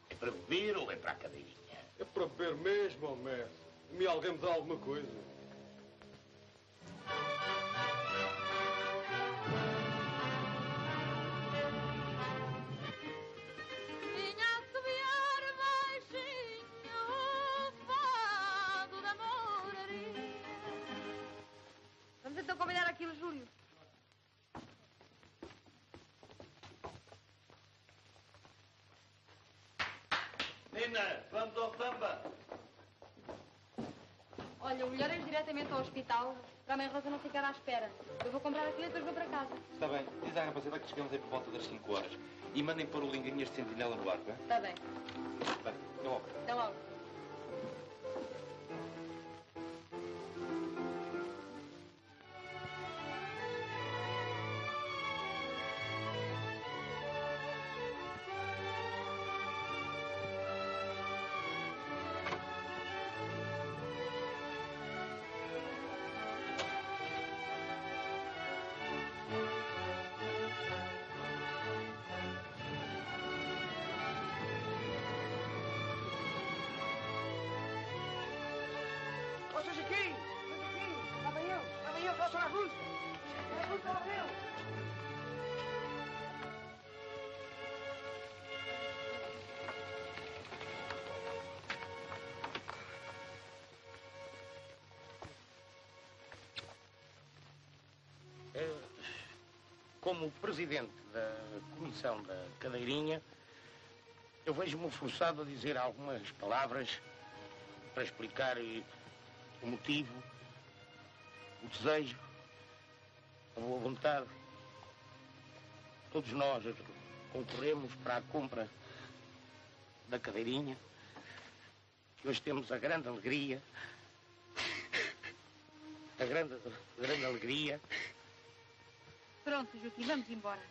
É para beber ou é para a cadeirinha? É para beber mesmo, ó mestre. Me alguém me dá alguma coisa. Vinha a subiar baixinho o fado da moraria. Vamos então combinar aquilo, Júlio. Nina, vamos ao samba. Olha, o melhor é ir diretamente ao hospital para a mãe Rosa não ficar à espera. Eu vou comprar aquilo e depois vou para casa. Está bem. Diz à rapaziada que chegamos aí por volta das 5 horas. E mandem pôr o linguinhas de sentinela no arco, hein? Está bem. Bem, até logo. Até logo. Ó, Sr. Joaquim! Sr. Joaquim! Lá vem ele, já são as luzes! As luzes, lá vem ele! como presidente da comissão da cadeirinha, eu vejo-me forçado a dizer algumas palavras para explicar o motivo, o desejo, a boa vontade. Todos nós concorremos para a compra da cadeirinha, que hoje temos a grande alegria, grande alegria. Pronto, Joaquim, vamos embora.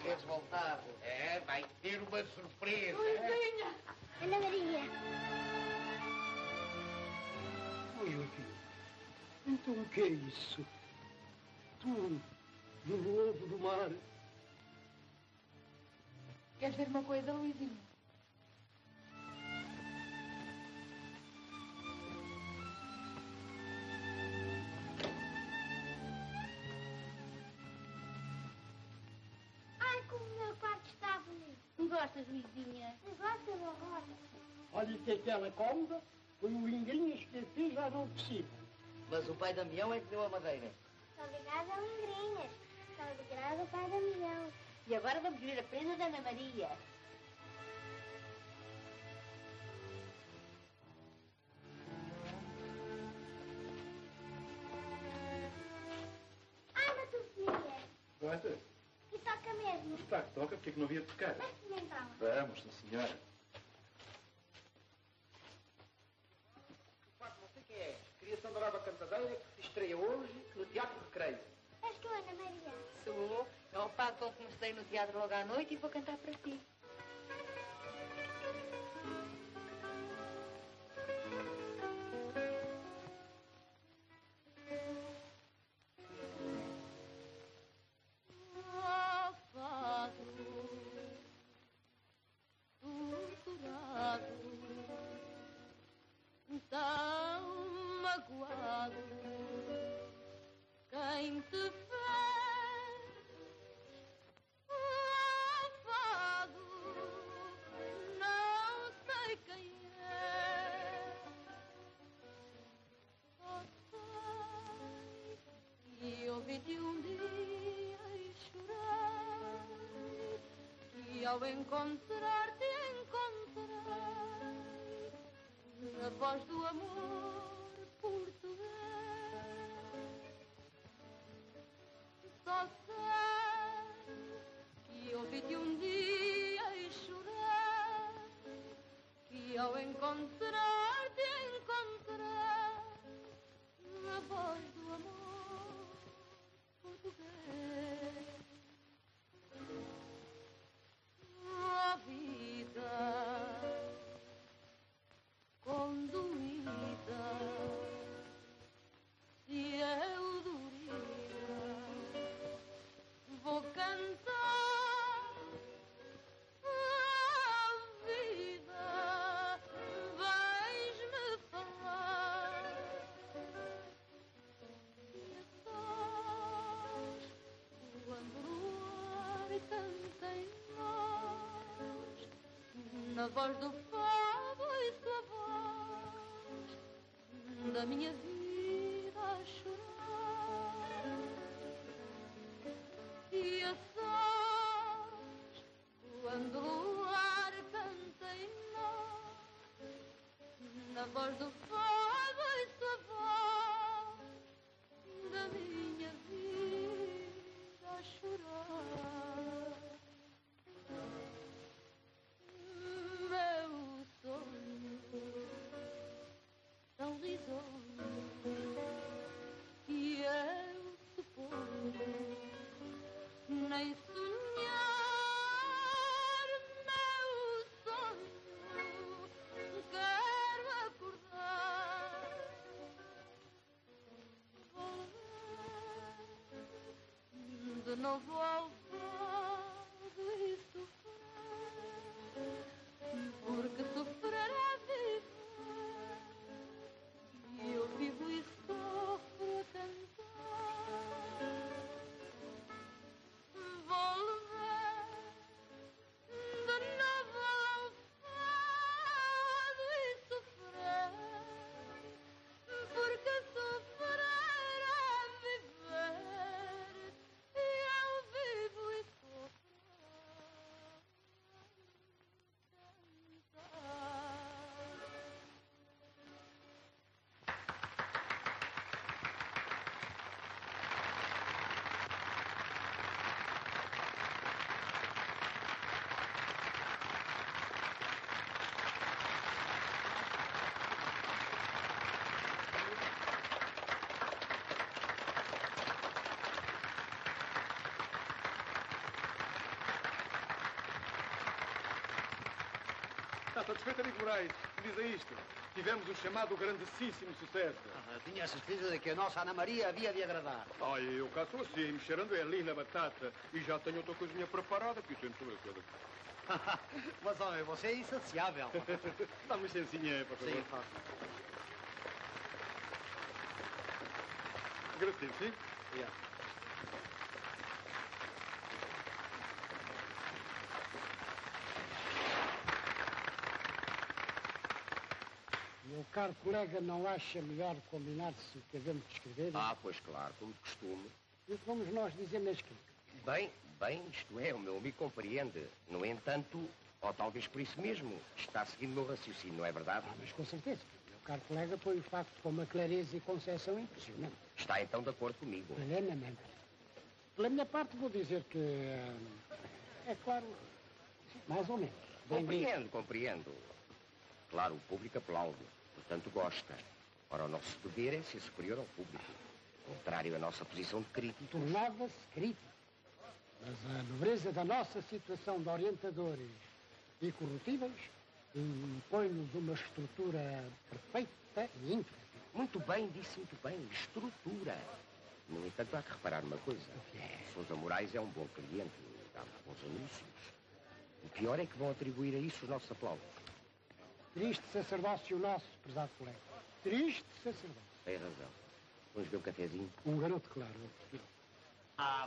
Queres voltar? É, vai ter uma surpresa. Luizinha! Ana Maria! Oh, Joaquim, então o que é isso? Tu, no lobo do mar. Queres ver uma coisa, Luizinho? Ai, como o meu quarto está bonito. Não gostas, Luizinha? Não gosto, vovó? Olha que aquela cômoda foi o Lingrinhas que a fez já não precisa. Mas o pai Damião é que deu a madeira. Só obrigada a Lingrinhas. Só obrigada ao pai da Milhão. E agora vamos ver a prenda da Ana Maria. Anda, tu filha. Quanto? E toca mesmo. Está que toca, porque é que não havia de tocar? Mas então. Vamos, sim, senhora. Não sei quem é. Criação da nova cantadeira que se estreia hoje no Teatro Recreio. És tu, Ana Maria? Sou. É o pago com que comecei no teatro logo à noite e vou cantar para ti. Tão magoado, quem te fez afado, não sei quem é. Só sei que ouvi-te um dia e chorei, e ao encontrar-te encontrei a voz do amor português. Só sei que ouvi-te um dia e chorei, que ao encontrar-te encontrei a voz do amor português. A vida conduída, se eu dormir, vou cantar a vida, vais-me falar e a sós, quando o ar canta em nós, na voz do fado e sua voz da minha vida a chorar, e a sós, quando o luar canta em nós, na voz do fado e sua voz da minha vida a chorar. Meu sonho tão risonho que eu suponho nem sonhar. Meu sonho quero acordar, de novo ao fado e sofrer, porque sofrer é Está satisfeito, amigo Moraes? Diz a isto. Tivemos o chamado grandíssimo sucesso. Tinha a certeza de que a nossa Ana Maria havia de agradar. Olha, eu cá sou assim, mexerando ali na batata. E já tenho outra coisinha preparada, que sento eu toda. Mas, homem, você é insaciável. Dá uma licencinha, por favor. Sim, faço. Agradecido, sim? Obrigado. Meu caro colega, não acha melhor combinar-se o que havemos de escrever? Ah, pois claro, como de costume. E o que vamos nós dizer na escrita? Bem, isto é, o meu amigo compreende. No entanto, ou talvez por isso mesmo, está seguindo o meu raciocínio, não é verdade? Mas com certeza. Meu caro colega põe o facto com uma clareza e concessão impressionante. Está então de acordo comigo? Plenamente. Pela minha parte vou dizer que, é claro, mais ou menos. Compreendo. Claro, o público aplaude, portanto gosta. Ora, o nosso dever é ser superior ao público. Contrário à nossa posição de crítico. Tornava-se crítico. Mas a nobreza da nossa situação de orientadores incorruptíveis impõe-nos uma estrutura perfeita e íntegra. Muito bem, disse muito bem. Estrutura. No entanto, há que reparar uma coisa. Sousa Moraes é um bom cliente, dá bons anúncios. O pior é que vão atribuir a isso os nossos aplausos. Triste sacerdócio nosso, prezado colega. Triste sacerdócio. Tem razão. Vamos ver o cafezinho? Um garoto, claro.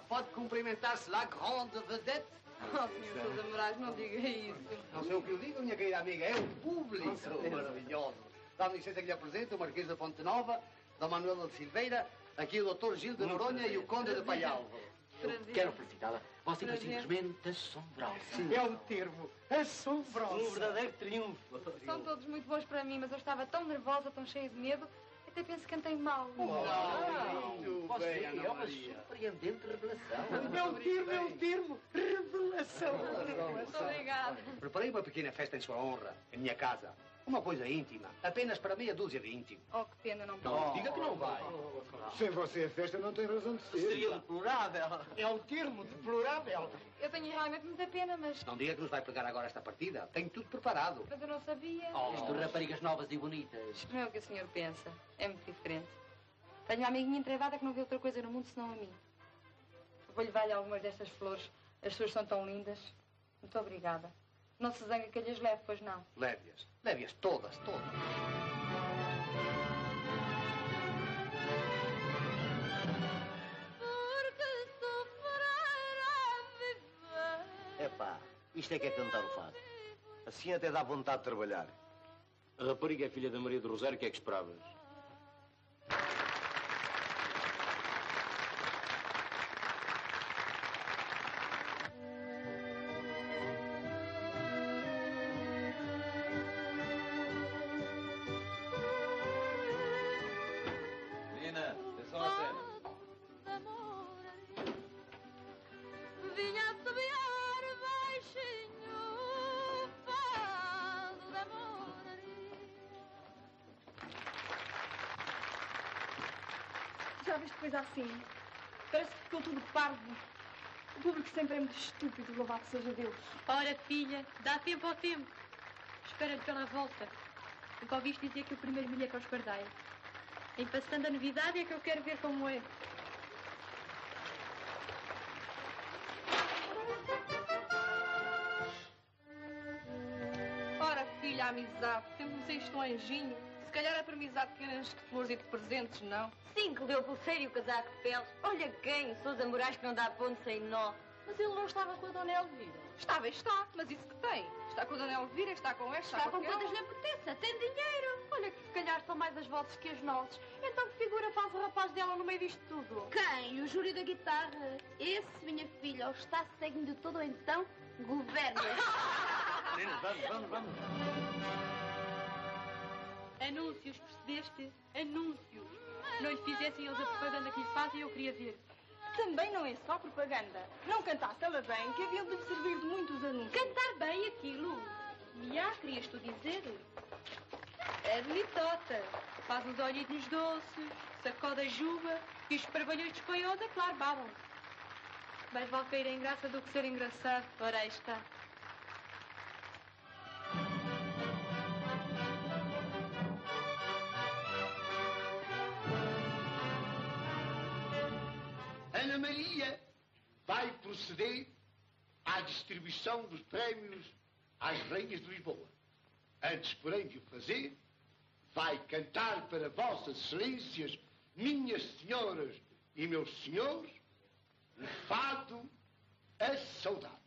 Pode cumprimentar-se la grande vedette? Oh, Sr. Sousa Moraes, não diga isso. Não sei o que eu digo, minha querida amiga, é o público maravilhoso. Dá-me licença que lhe apresento o Marquês da Ponte Nova, Dom Manuel de Silveira, aqui o Dr. Gil de Noronha e o Conde de Paialvo. Quero felicitá-la. Você foi simplesmente assombrosa. É um termo assombroso. Um verdadeiro triunfo. São todos muito bons para mim, mas eu estava tão nervosa, tão cheia de medo, até penso que cantei mal. Você é uma surpreendente revelação. É um termo. Revelação. Muito obrigada. Preparei uma pequena festa em sua honra, em minha casa. Uma coisa íntima, apenas para meia dúzia de íntimos. Oh, que pena, não Não, diga que não vai. Sem você a festa não tem razão de ser. Seria deplorável. É um termo deplorável. Eu tenho realmente muita pena, mas... Não diga que nos vai pegar agora esta partida. Tenho tudo preparado. Mas eu não sabia. Isto raparigas novas e bonitas. Não é o que o senhor pensa. É muito diferente. Tenho uma amiguinha entrevada que não vê outra coisa no mundo senão a mim. Vou-lhe dar-lhe algumas destas flores. As suas são tão lindas. Muito obrigada. Não se zanga que eu lhes leve, pois não? Leve-as. Leve-as todas, todas. Porque sofrer a viver. Epá, isto é que é cantar o fado. Assim até dá vontade de trabalhar. A rapariga é filha da Maria do Rosário, o que é que esperavas? Vinha a subiar baixinho o fado da moraria. Já viste coisa assim? Parece que ficou tudo parvo. O público sempre é muito estúpido, louvado seja Deus. Ora, filha, dá tempo ao tempo. Espera-lhe pela volta. Nunca ouviste dizer que o primeiro milho é para os pardais. Em passando a novidade é que eu quero ver como é. Ora, filha, a amizade. Sempre me isto um anjinho. Se calhar é para amizade pequenas de flores e de presentes, não? Sim, que deu pulseira e o casaco de peles. Olha quem, Sousa Moraes, que não dá ponto sem nó. Mas ele não estava com a Dona Elvira. Estava, está. Mas isso que tem? Está com a Dona Elvira, está com esta, Está com aquela. quantas lhe apeteça. Tem dinheiro. Olha que se calhar são mais as vozes que as nossas. Então que figura faz o rapaz dela no meio disto tudo? Quem? O júri da guitarra. Esse, minha filha, ou está cego de todo, ou então governa. Meninos, vamos. Anúncios, percebeste? Anúncios. Se não lhe fizessem eles a propaganda que lhe fazem, eu queria ver. Também não é só propaganda. Não cantasse ela bem, que havia de lhe servir de muitos anúncios. Cantar bem aquilo. Miá, querias tu dizer? É bonitota. Faz uns olhinhos doces, sacode a juba e os parvalhões de espanhosa, claro, babam. Mais vale cair em graça do que ser engraçado. Ora, aí está. Ana Maria vai proceder à distribuição dos prémios às rainhas de Lisboa. Antes, porém, de o fazer, vai cantar para vossas excelências, minhas senhoras e meus senhores, o fado A Saudade.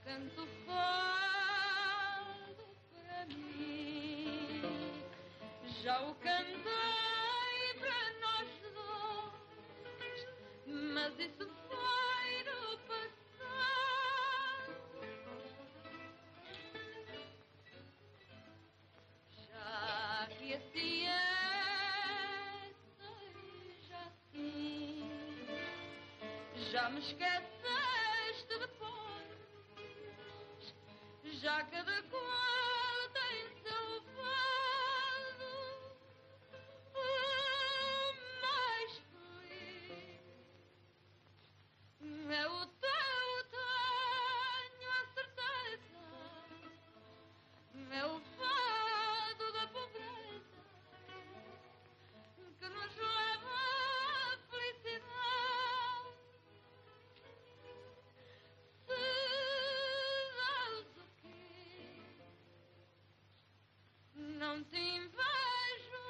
Canto fado para mim, já o cantei para nós dois, mas isso foi no passado. Já que assim é, seja assim, já me esqueceste depois. Já cada qual tem seu fado, o mais feliz é o teu, tenho a certeza, é o fado da pobreza que nos leva à felicidade. Não te invejo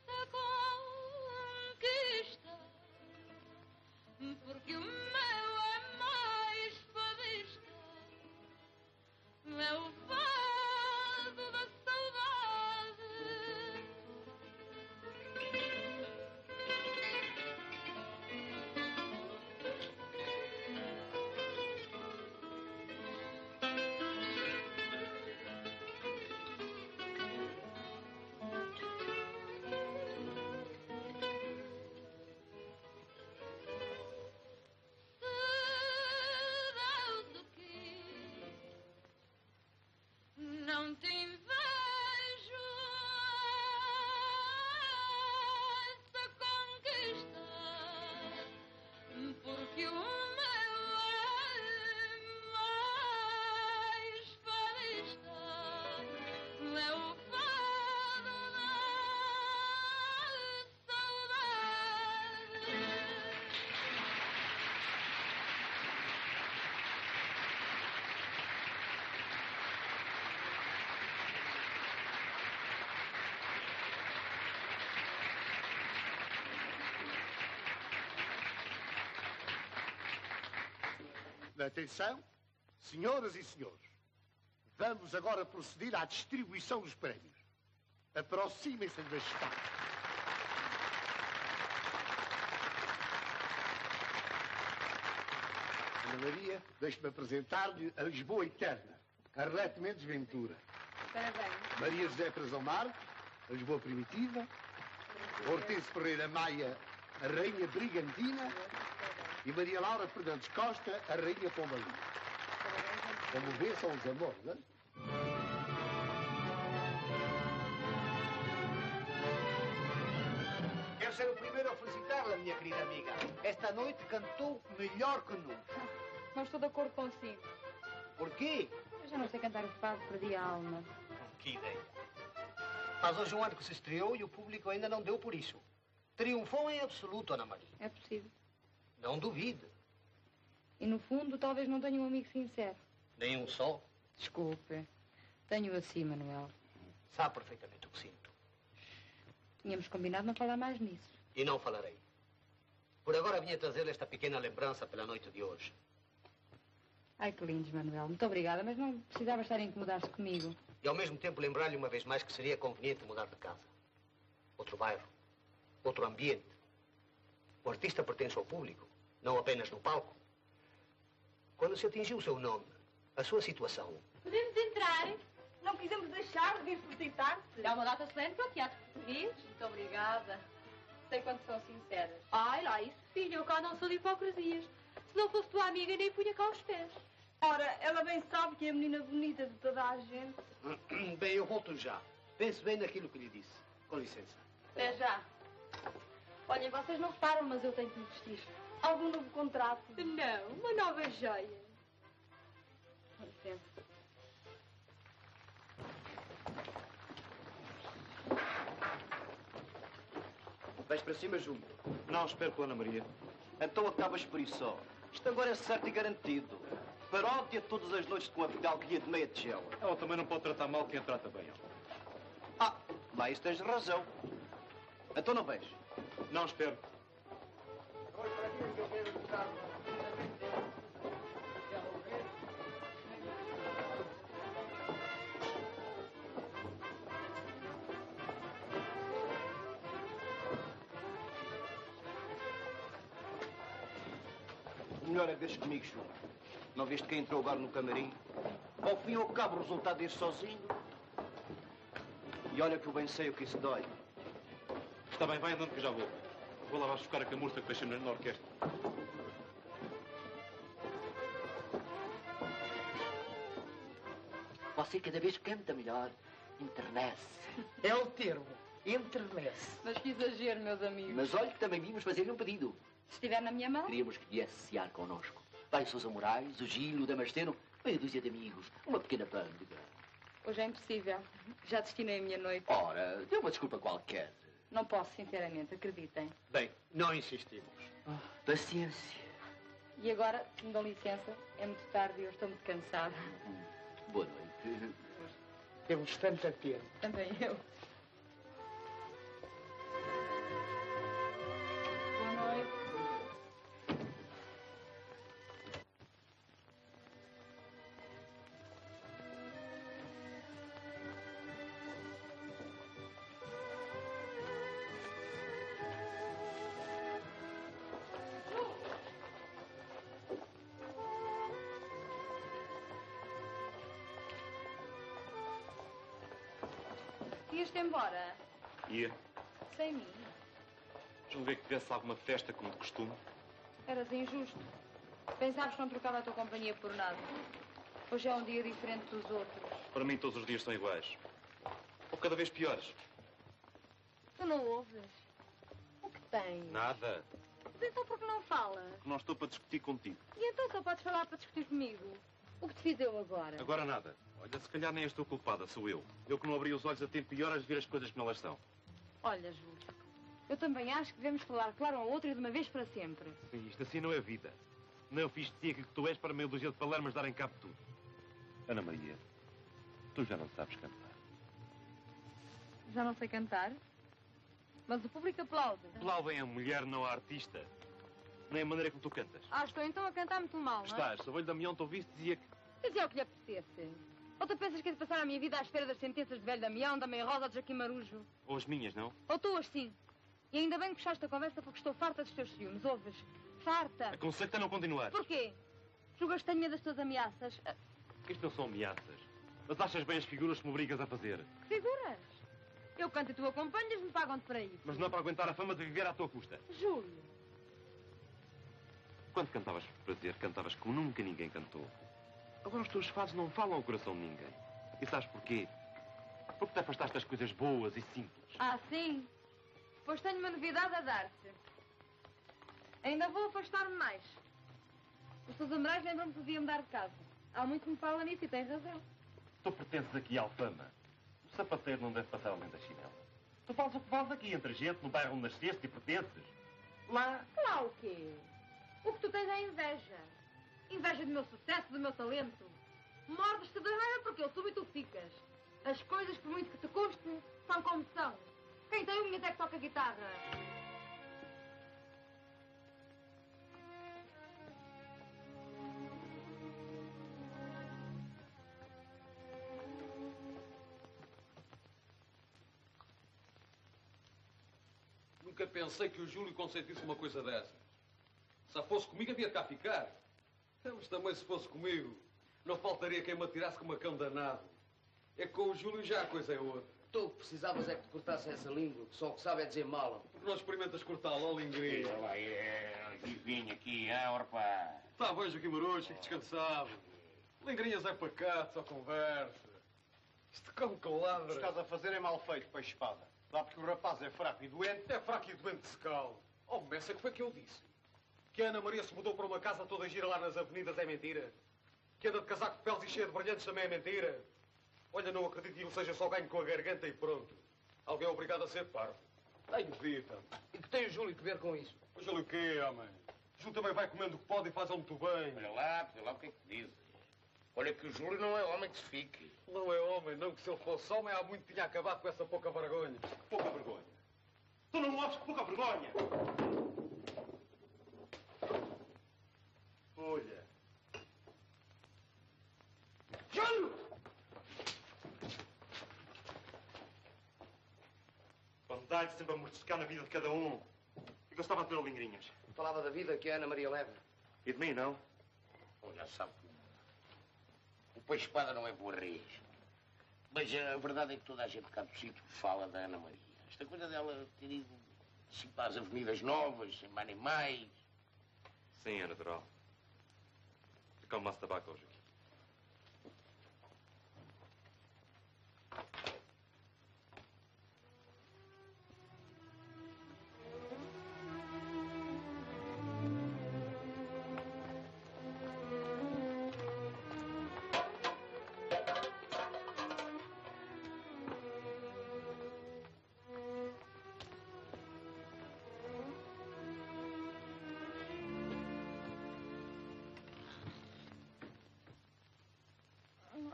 essa conquista, porque o meu é mais fadista, é o fado da saudade. Não te invejo essa conquista, porque o meu é mais fadista, é o fado da saudade. Atenção, senhoras e senhores. Vamos agora proceder à distribuição dos prémios. Aproximem-se da estátua. Ana Maria, deixe-me apresentar-lhe a Lisboa Eterna, Arlete Mendes Ventura. Parabéns. Maria José Frazão-Mar, a Lisboa Primitiva. Hortêncio Ferreira Maia, a Rainha Brigantina. E Maria Laura Fernandes Costa, a Rainha Pombalina. Como vê, são os amores, não é? Quero ser o primeiro a felicitá-la, minha querida amiga. Esta noite cantou melhor que nunca. Não estou de acordo consigo. Por quê? Eu já não sei cantar o fado, perdi a alma. Que ideia. Faz hoje um ano que se estreou e o público ainda não deu por isso. Triunfou em absoluto, Ana Maria. É possível. Não duvide. E no fundo, talvez não tenha um amigo sincero. Nem um só. Desculpe. Tenho assim, Manuel. Sabe perfeitamente o que sinto. Tínhamos combinado não falar mais nisso. E não falarei. Por agora vinha trazer esta pequena lembrança pela noite de hoje. Ai, que lindos, Manuel. Muito obrigada, mas não precisava estar a incomodar-se comigo. E ao mesmo tempo lembrar-lhe uma vez mais que seria conveniente mudar de casa. Outro bairro. Outro ambiente. O artista pertence ao público, não apenas no palco. Quando se atingiu o seu nome, a sua situação... Podemos entrar? Não quisemos deixar de vir felicitar-te. É uma data excelente para o teatro português. Muito obrigada. Sei quanto são sinceras. Ai, lá isso, filha, eu cá não sou de hipocrisias. Se não fosse tua amiga, nem punha cá os pés. Ora, ela bem sabe que é a menina bonita de toda a gente. Bem, eu volto já. Pense bem naquilo que lhe disse. Com licença. Até já. Olha, vocês não reparam, mas eu tenho que me vestir. Algum novo contrato? Não, uma nova joia. Com licença. Vais para cima, Júlio? Não, espero pela Ana Maria. Então acabas por isso só. Isto agora é certo e garantido. Paródia todas as noites com a fidalguia de meia tigela. Ela também não pode tratar mal quem a trata bem. Ah, lá isso tens razão. Então não vais? Não, espero. O melhor é veres comigo, Júlio. Não viste quem entrou agora no camarim? Ao fim e ao cabo, o resultado é ir sozinho. E olha que eu bem sei o que isso dói. Está bem, vai andando que já vou. Vou lá buscar a camurça que deixei na orquestra. Você cada vez canta melhor. Internece. É o termo. Internece. Mas que exagero, meus amigos. Mas olhe que também vimos fazer-lhe um pedido. Se estiver na minha mão... Queríamos que viesse cear connosco. Vai Sousa Moraes, o Gílio, o Damasceno, meia dúzia de amigos. Uma pequena pândega. Hoje é impossível. Já destinei a minha noite. Ora, dê uma desculpa qualquer. Não posso, sinceramente, acreditem. Bem, não insistimos. Paciência. E agora, se me dão licença, é muito tarde e eu estou muito cansada. Boa noite. Temos tanta pena. Também eu. Boa noite. Ias-te embora? Ia. Sem mim. Julguei que tivesse alguma festa, como de costume. Eras injusto. Pensavas que não trocava a tua companhia por nada. Hoje é um dia diferente dos outros. Para mim, todos os dias são iguais. Ou cada vez piores. Tu não ouves? O que tens? Nada. Mas então por que não falas? Porque não estou para discutir contigo. E então só podes falar para discutir comigo? O que te fiz eu agora? Agora nada. Olha, se calhar nem és tu culpada, sou eu. Eu que não abri os olhos a tempo e horas de ver as coisas como elas são. Olha, Júlio, eu também acho que devemos falar claro um ao outro e de uma vez para sempre. Sim, isto assim não é vida. Não fiz de ti aquilo que tu és para meio dúzia de palermas darem cabo de tudo. Ana Maria, tu já não sabes cantar. Já não sei cantar? Mas o público aplaude. Aplaudem a mulher, não a artista. Nem a maneira como tu cantas. Ah, estou então a cantar muito mal, não é? Estás, o velho Damião te ouviste dizia que... Dizia o que lhe apetecesse. Ou tu pensas que é de passar a minha vida à espera das sentenças de velho Damião, da Mãe Rosa ou de Joaquim Marujo? Ou as minhas, não? Ou tuas, sim. E ainda bem que puxaste a conversa porque estou farta dos teus ciúmes, ouves? Farta. Aconselho-te a não continuar. Porquê? Julgas que tenho medo das tuas ameaças? Isto não são ameaças. Mas achas bem as figuras que me obrigas a fazer. Que figuras? Eu canto e tu acompanhas, me pagam-te para isso. Mas não é para aguentar a fama de viver à tua custa. Júlio. Quando cantavas por prazer, cantavas como nunca ninguém cantou. Agora os teus fados não falam ao coração de ninguém. E sabes porquê? Porque te afastaste das coisas boas e simples. Ah, sim? Pois tenho uma novidade a dar-te. Ainda vou afastar-me mais. Os teus Amarais lembram-me que devia mudar de casa. Há muito que me fala nisso e tens razão. Tu pertences aqui à Alfama. O sapateiro não deve passar além da chinela. Tu falas o que falas aqui entre gente, no bairro onde nasceste e pertences. Lá... Lá o quê? O que tu tens é inveja. Inveja do meu sucesso, do meu talento. Mordes-te de raiva porque eu subo e tu ficas. As coisas, por muito que te custe, são como são. Quem tem unhas é que toca guitarra. Nunca pensei que o Júlio consentisse uma coisa dessas. Se fosse comigo, havia de cá ficar. Mas também se fosse comigo, não faltaria quem me atirasse como a cão danado. É que com o Júlio já a coisa é outra. Tu precisavas é que te cortassem essa língua, que só o que sabe é dizer mala. Porque não experimentas cortá-la, ó, Lingrinha? Olha lá, vivinho aqui, orpa. Tá, vejo aqui, Marujo, fico descansado. Lingrinhas é pacato, só conversa. Isto como que ladra. O que estás a fazer é mal feito, peixe-espada. Lá porque o rapaz é fraco e doente. É fraco e doente de se cala. Oh, Messa, que foi que eu disse? Que a Ana Maria se mudou para uma casa toda gira lá nas avenidas é mentira? Que anda de casaco de peles e cheia de brilhantes também é mentira? Olha, não acredito que ele seja só ganho com a garganta e pronto. Alguém é obrigado a ser parvo. Ai, duvida. E que tem o Júlio que ver com isso? O Júlio o quê, homem? O Júlio também vai comendo o que pode e faz-o muito bem. Olha lá o que é que dizes. Olha que o Júlio não é homem que se fique. Não é homem, não, que se ele fosse homem há muito tinha acabado com essa pouca vergonha. Pouca vergonha. Tu não ouves que pouca vergonha. Olha. Júlio! Bandalho sempre a mordiscar na vida de cada um. E gostava de ver o Lingrinhas. Falava da vida que a Ana Maria leva. E de mim, não? Olha, sabe, o peixe-espada não é boa raiz. Mas a verdade é que toda a gente cá do sítio fala da Ana Maria. Esta coisa dela ter ido assim para as avenidas novas, sem mais nem mais. Sim, é natural. Acalma-se tabaco hoje.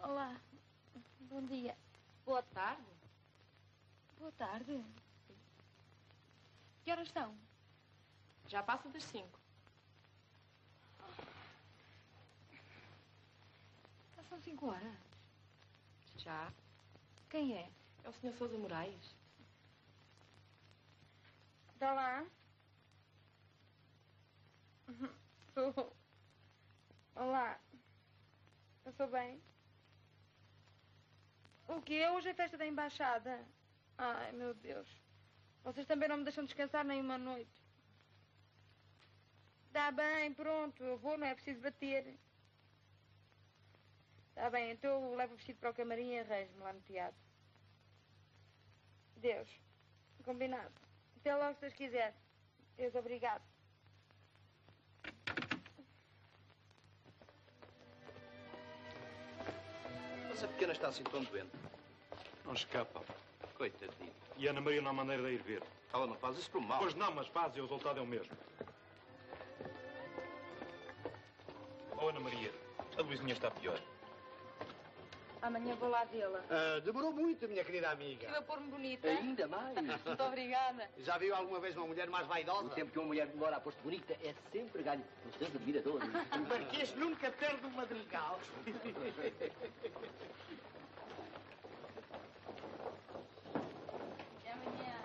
Olá. Bom dia. Boa tarde. Boa tarde. Que horas são? Já passa das 5. Já são 5 horas. Já. Quem é? É o Sr. Sousa Moraes. Está lá? Sou. Olá. Passou bem? O quê? Hoje é festa da embaixada? Ai, meu Deus. Vocês também não me deixam descansar nem uma noite. Está bem, pronto. Eu vou, não é preciso bater. Está bem, então eu levo o vestido para o camarim e arranjo-me lá no teatro. Deus. Combinado. Até logo, se Deus quiser. Deus, obrigado. Essa pequena está assim tão doente. Não escapa. Coitadinho. E a Ana Maria não há maneira de ir ver. Ela não faz isso por mal. Pois não, mas faz e o resultado é o mesmo. Oh, Ana Maria, a Luizinha está pior. Amanhã vou lá vê-la. Demorou muito, minha querida amiga. Estive a pôr-me bonita. Ainda mais. Muito obrigada. Já viu alguma vez uma mulher mais vaidosa? O tempo que uma mulher demora a pôr-se bonita é sempre ganho. Os teus admiradores. Marquês nunca perde um madrigal. Até amanhã.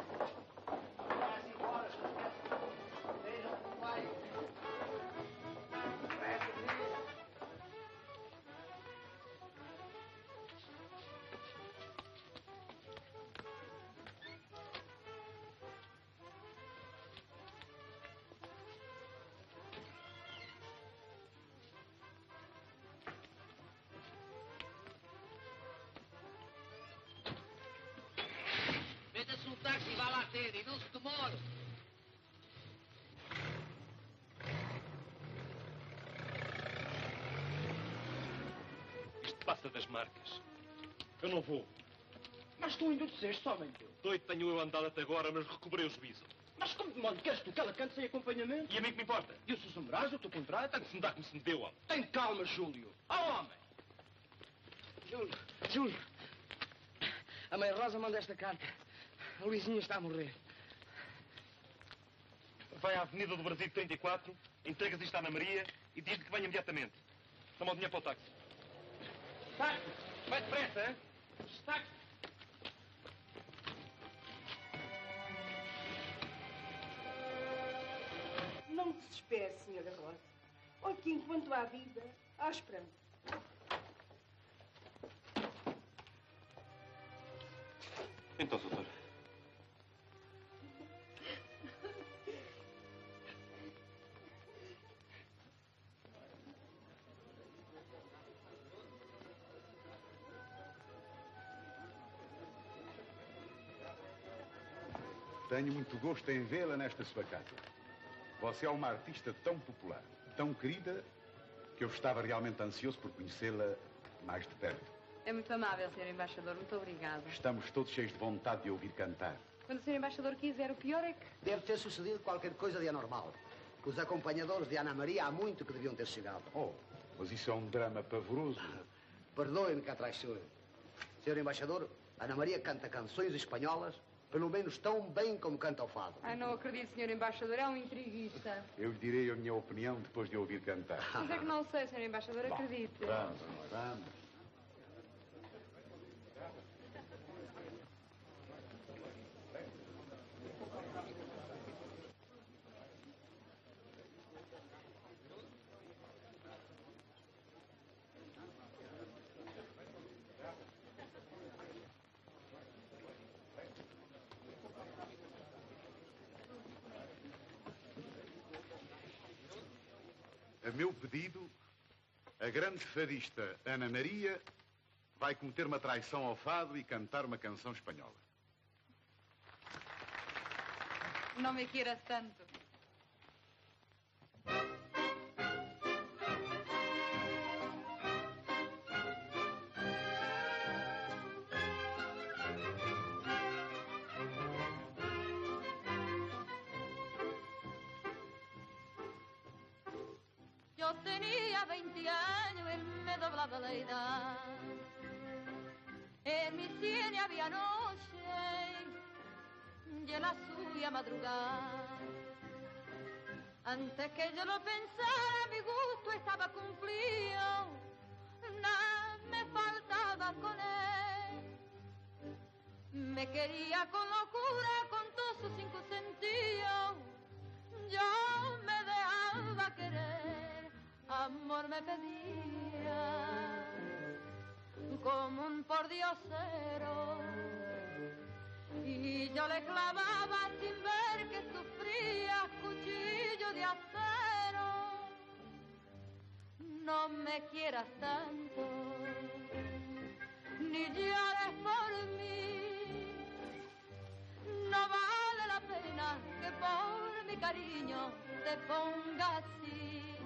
Meta-se no táxi e vá lá ter, e não se demore. Isto passa das marcas. Eu não vou. Mas tu ainda disseste, homem. Doido tenho eu andado até agora, mas recuperei o juízo. Mas como de modo queres tu que ela cante sem acompanhamento? E a mim que me importa? E o Sousa Moraes, o teu contrato? Tanto se me dá como se me deu, homem. Tem calma, Júlio. Ó, homem! Júlio. A mãe Rosa manda esta carta. A Luizinha está a morrer. Vai à Avenida do Brasil 34, entregas isto à Ana Maria e diz-lhe que venha imediatamente. Toma o dinheiro para o táxi. Táxi! Vai depressa, hein? Táxi! Não desespere, senhora Rosa. Olha que enquanto há vida, há esperança. Então, doutor. Tenho muito gosto em vê-la nesta sua casa. Você é uma artista tão popular, tão querida, que eu estava realmente ansioso por conhecê-la mais de perto. É muito amável, Sr. Embaixador. Muito obrigada. Estamos todos cheios de vontade de ouvir cantar. Quando o Sr. Embaixador quiser, o pior é que... Deve ter sucedido qualquer coisa de anormal. Os acompanhadores de Ana Maria há muito que deviam ter chegado. Oh, mas isso é um drama pavoroso. Perdoe-me que a traicione. Sr. Embaixador, Ana Maria canta canções espanholas pelo menos tão bem como canta o fado. Ai, não acredito, Sr. Embaixador. É um intriguista. Eu lhe direi a minha opinião depois de ouvir cantar. Mas é que não sei, Sr. Embaixador. Acredite. Vamos. A meu pedido, a grande fadista Ana Maria vai cometer uma traição ao fado e cantar uma canção espanhola. Não me quieras tanto. Yo tenía 20 años, él me doblaba la edad. En mi sien había noche y en la suya madrugada. Antes que yo lo pensara, mi gusto estaba cumplido. Nada me faltaba con él. Me quería con locura, con todos sus 5 sentidos. Yo me dejaba querer, amor me pedía, como un pordiosero. Y yo le clavaba sin ver que sufría, cuchillo de acero. No me quieras tanto, ni llores por mí. No vale la pena que por mi cariño te ponga así.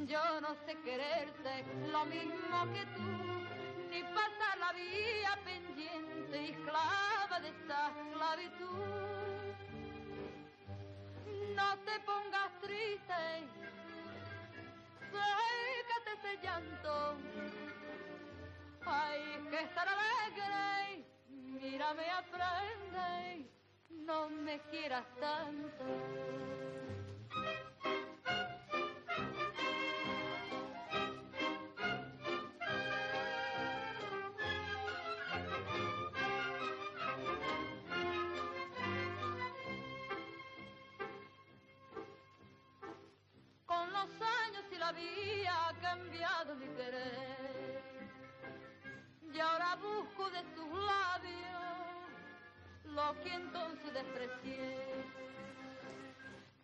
Yo no sé quererte lo mismo que tú, ni pasar la vida pendiente y esclava de esta esclavitud. No te pongas triste, sécate ese llanto. Hay que estar alegre, mírame, aprende, no me quieras tanto. Con los años y la vida ha cambiado mi querer, y ahora busco de tus labios lo que entonces desprecié.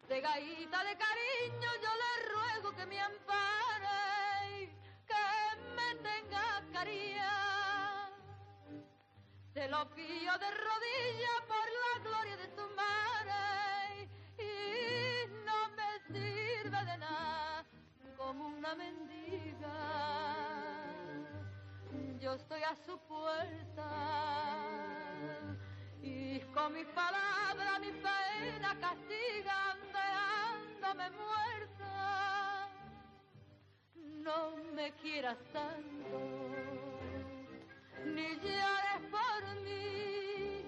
De gaita de cariño yo le ruego que me ampare, que me tenga caridad. Te lo pido de rodillas por la gloria de tu madre, y no me sirve de nada como una mendiga. Yo estoy a su puerta y con mis palabras, mi pena castigan, dejándome muerta. No me quieras tanto, ni llores por mí.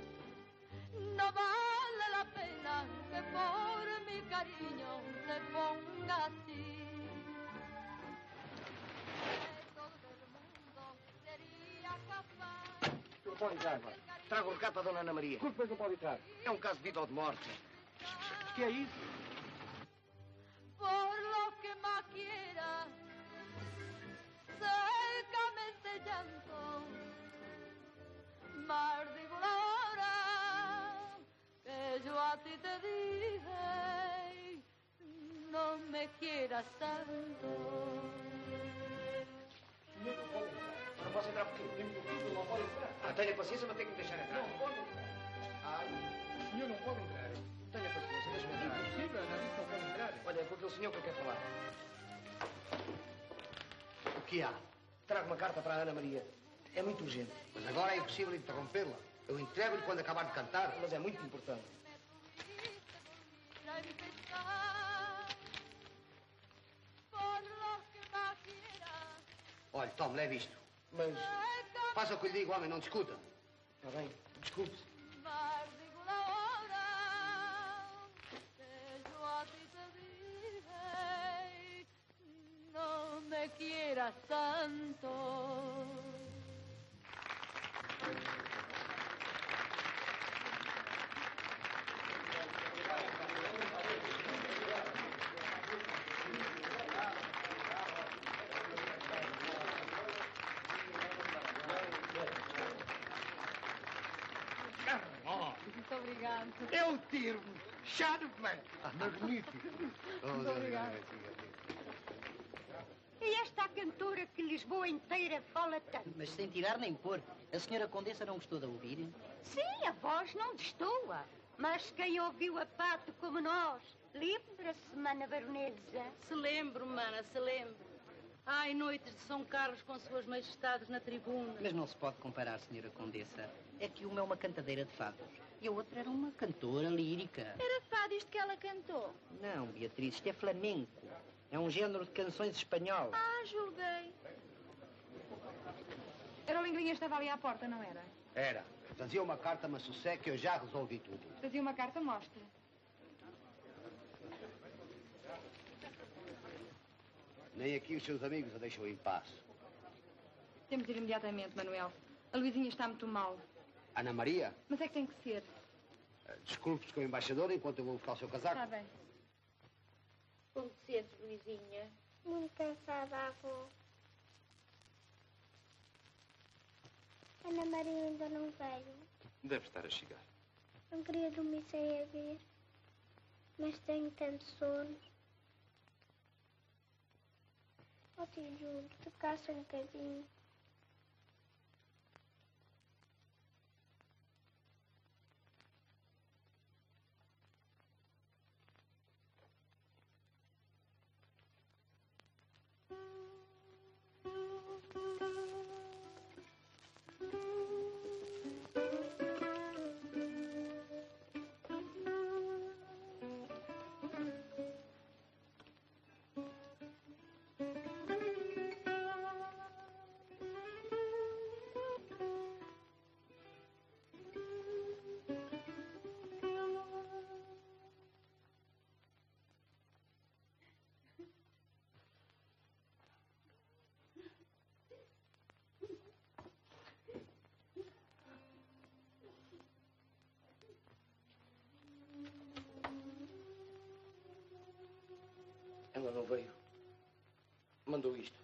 No vale la pena que por mi cariño te ponga así. Não pode entrar, vai. Traga o recado para a dona Ana Maria. Como é que não pode entrar? É um caso de vida ou de morte. Que é isso? Por lo que más quiera, cércame ese llanto. me quieras tanto. Senhor, não pode entrar. Não posso entrar por quê? Não pode entrar. Tenha paciência, mas tem que me deixar entrar. Não pode entrar. O senhor não pode entrar. Tenha paciência, deixe-me entrar. É impossível, não, isso não pode entrar. Olha, é com aquele senhor que eu quero falar. O que há? Trago uma carta para a Ana Maria. É muito urgente. Mas agora é impossível interrompê-la. Eu entrego-lhe quando acabar de cantar. Mas é muito importante. Ya empezar por lo que más quieras. Olha, tome, leve isto. Mas... Faça o que lhe digo, homem, não discuta. Está bem, desculpe-se. Mas digo la hora que yo a ti te dije, no me quieras tanto. Muito obrigada. É o termo. Charme. Magnífico. Muito obrigada. E esta cantora que Lisboa inteira fala tanto? Mas sem tirar nem pôr. A senhora Condessa não gostou de ouvir? Sim, a voz não destoa. Mas quem ouviu a pato como nós, lembra-se, mana baronesa? Se lembro, mana, se lembro. Ai, noites de São Carlos com suas majestades na tribuna. Mas não se pode comparar, senhora Condessa. É que uma é uma cantadeira de fados e a outra era uma cantora lírica. Era fado isto que ela cantou? Não, Beatriz, isto é flamenco. É um género de canções espanhol. Ah, julguei. Era o Lingrinha que estava ali à porta, não era? Era. Fazia uma carta, mas sossego que eu já resolvi tudo. Fazia uma carta, mostra. Nem aqui os seus amigos a deixam em paz. Temos de ir imediatamente, Manuel. A Luizinha está muito mal. Ana Maria, Mas é que tem que ser. desculpe-se com o embaixador enquanto eu vou buscar o seu casaco. Está bem. Como te sentes, Luizinha? Muito cansada, avó. Ana Maria ainda não veio. Deve estar a chegar. Não queria dormir sem a ver. Mas tenho tanto sono. Ó tio Júlio, tocasse um bocadinho. Ela não veio. Mandou isto.